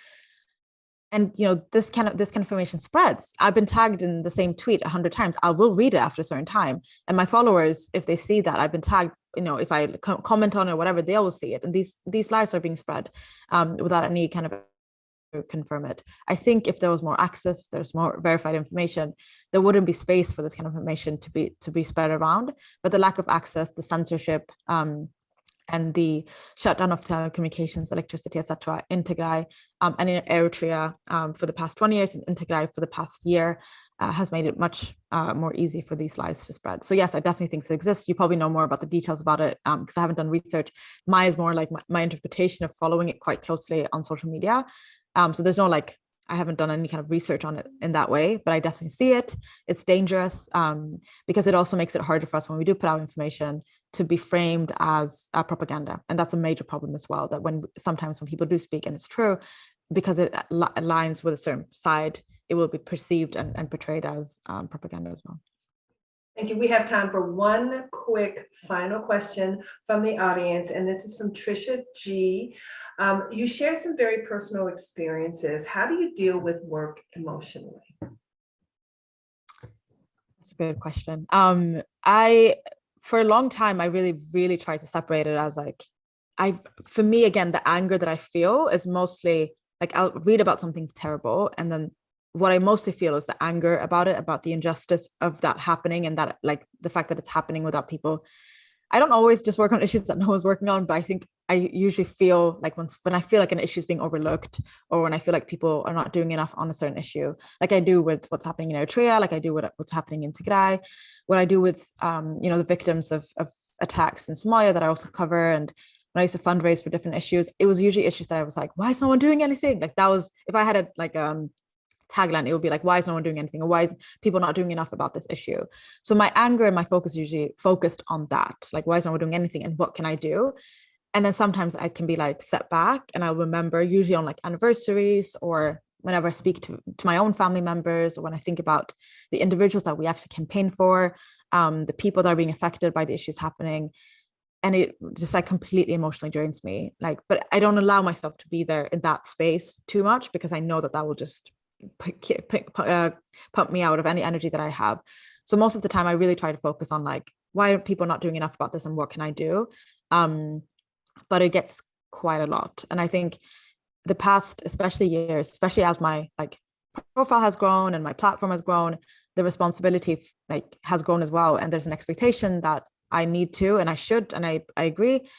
And this kind of information spreads. I've been tagged in the same tweet 100 times. I will read it after a certain time, and my followers, if they see that I've been tagged, if I comment on it or whatever, they will see it. And these lies are being spread without any kind of confirm it. I think if there was more access, if there's more verified information, there wouldn't be space for this kind of information to be spread around. But the lack of access, the censorship, and the shutdown of telecommunications, electricity, etc., in Tigray and in Eritrea for the past 20 years, and in Tigray for the past year, has made it much more easy for these lies to spread. So yes, I definitely think it exists. You probably know more about the details about it because I haven't done research. Mine is more like my interpretation of following it quite closely on social media. So there's no I haven't done any kind of research on it in that way, but I definitely see it. It's dangerous because it also makes it harder for us when we do put out information to be framed as propaganda. And that's a major problem as well, that sometimes when people do speak and it's true, because it aligns with a certain side, it will be perceived and portrayed as propaganda as well. Thank you. We have time for one quick final question from the audience, and this is from Trisha G. You share some very personal experiences. How do you deal with work emotionally? That's a good question. For a long time, I really, really tried to separate it as for me, again, the anger that I feel is mostly like I'll read about something terrible, and then what I mostly feel is the anger about it, about the injustice of that happening, and that like the fact that it's happening without people. I don't always just work on issues that no one's working on, but I think I usually feel like when I feel like an issue is being overlooked, or when I feel like people are not doing enough on a certain issue, like I do with what's happening in Eritrea, like I do with what's happening in Tigray, what I do with the victims of attacks in Somalia that I also cover, and when I used to fundraise for different issues, it was usually issues that I was like, why is no one doing anything? Like that was, if I had a tagline, it would be like, why is no one doing anything, or why is people not doing enough about this issue? So my anger and my focus usually focused on that, like why is no one doing anything and what can I do? And then sometimes I can be like set back, and I'll remember usually on like anniversaries, or whenever I speak to my own family members, or when I think about the individuals that we actually campaign for, the people that are being affected by the issues happening, and it just like completely emotionally drains me. Like, but I don't allow myself to be there in that space too much, because I know that will just pump me out of any energy that I have. So most of the time I really try to focus on like, why are people not doing enough about this, and what can I do? But it gets quite a lot. And I think the past, especially years, especially as my like profile has grown and my platform has grown, the responsibility like has grown as well. And there's an expectation that I need to, and I should, and I agree,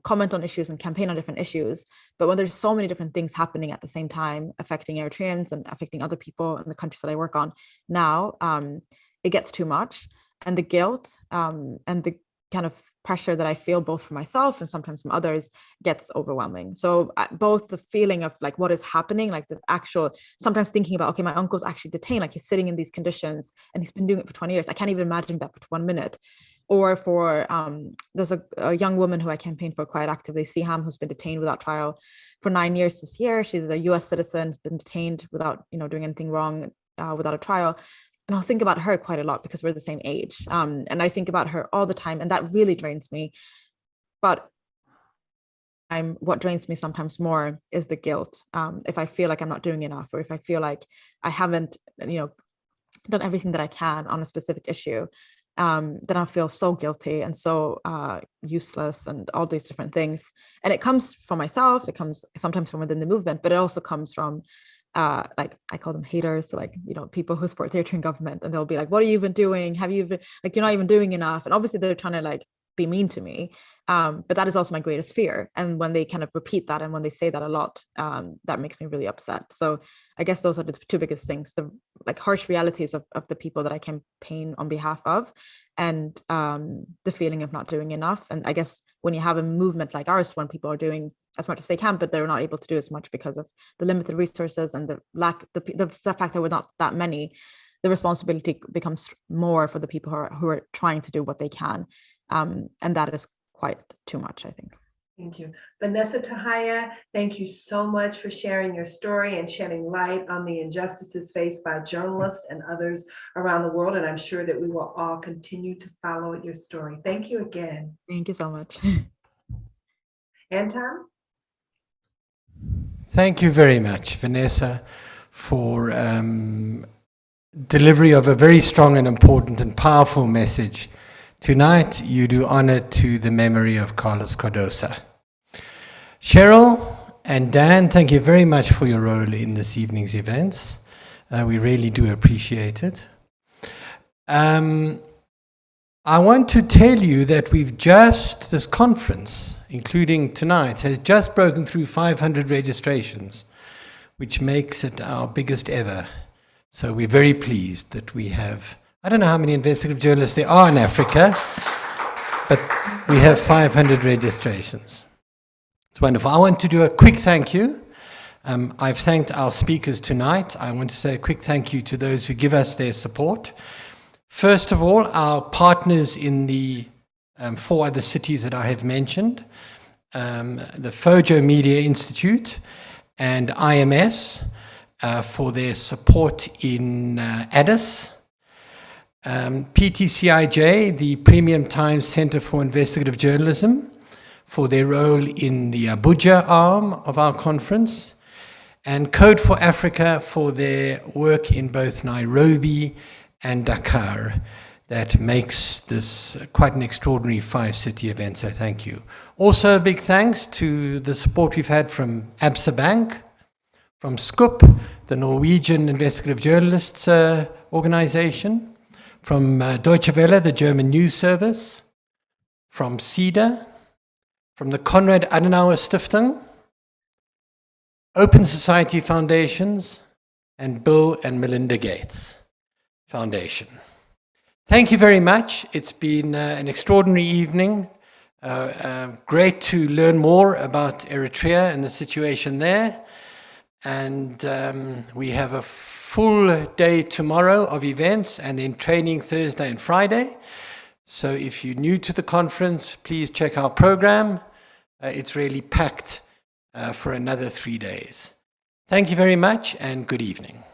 comment on issues and campaign on different issues. But when there's so many different things happening at the same time, affecting Eritreans and affecting other people in the countries that I work on now, it gets too much. And the guilt and the kind of pressure that I feel both for myself and sometimes from others gets overwhelming. So both the feeling of like what is happening, like the actual, sometimes thinking about, okay, my uncle's actually detained, like he's sitting in these conditions and he's been doing it for 20 years. I can't even imagine that for 1 minute. Or for, there's a young woman who I campaigned for quite actively, Seyoum, who's been detained without trial for 9 years this year. She's a US citizen, has been detained without, doing anything wrong, without a trial. And I'll think about her quite a lot because we're the same age. And I think about her all the time, and that really drains me. But what drains me sometimes more is the guilt. If I feel like I'm not doing enough, or if I feel like I haven't, done everything that I can on a specific issue, then I feel so guilty and so useless and all these different things. And it comes from myself, it comes sometimes from within the movement, but it also comes from like I call them haters, so like people who support the Eritrean government, and they'll be like, what have you been doing? Have you been, like, you're not even doing enough? And obviously they're trying to like be mean to me, but that is also my greatest fear. And when they kind of repeat that, and when they say that a lot, that makes me really upset. So I guess those are the two biggest things, the like harsh realities of the people that I campaign on behalf of, and the feeling of not doing enough. And I guess when you have a movement like ours, when people are doing as much as they can, but they're not able to do as much because of the limited resources and the fact that we're not that many, the responsibility becomes more for the people who are trying to do what they can. And that is quite too much, I think. Thank you. Vanessa Tsehaye, thank you so much for sharing your story and shedding light on the injustices faced by journalists and others around the world. And I'm sure that we will all continue to follow your story. Thank you again. Thank you so much. Anton? Thank you very much, Vanessa, for delivery of a very strong and important and powerful message. Tonight, you do honor to the memory of Carlos Cardoso. Cheryl and Dan, thank you very much for your role in this evening's events. We really do appreciate it. I want to tell you that this conference, including tonight, has just broken through 500 registrations, which makes it our biggest ever. So we're very pleased that we have, I don't know how many investigative journalists there are in Africa, but we have 500 registrations. It's wonderful. I want to do a quick thank you. I've thanked our speakers tonight. I want to say a quick thank you to those who give us their support. First of all, our partners in the 4 other cities that I have mentioned, the Fojo Media Institute and IMS for their support in Addis, PTCIJ, the Premium Times Center for Investigative Journalism, for their role in the Abuja arm of our conference, and Code for Africa for their work in both Nairobi and Dakar. That makes this quite an extraordinary 5-city event, so thank you. Also a big thanks to the support we've had from Absa Bank, from SCOOP, the Norwegian Investigative Journalists Organization, from Deutsche Welle, the German news service, from CEDA, from the Konrad Adenauer Stiftung, Open Society Foundations, and Bill and Melinda Gates Foundation. Thank you very much. It's been an extraordinary evening. Great to learn more about Eritrea and the situation there. And we have a full day tomorrow of events and then training Thursday and Friday. So if you're new to the conference, please check our program. It's really packed for another 3 days. Thank you very much and good evening.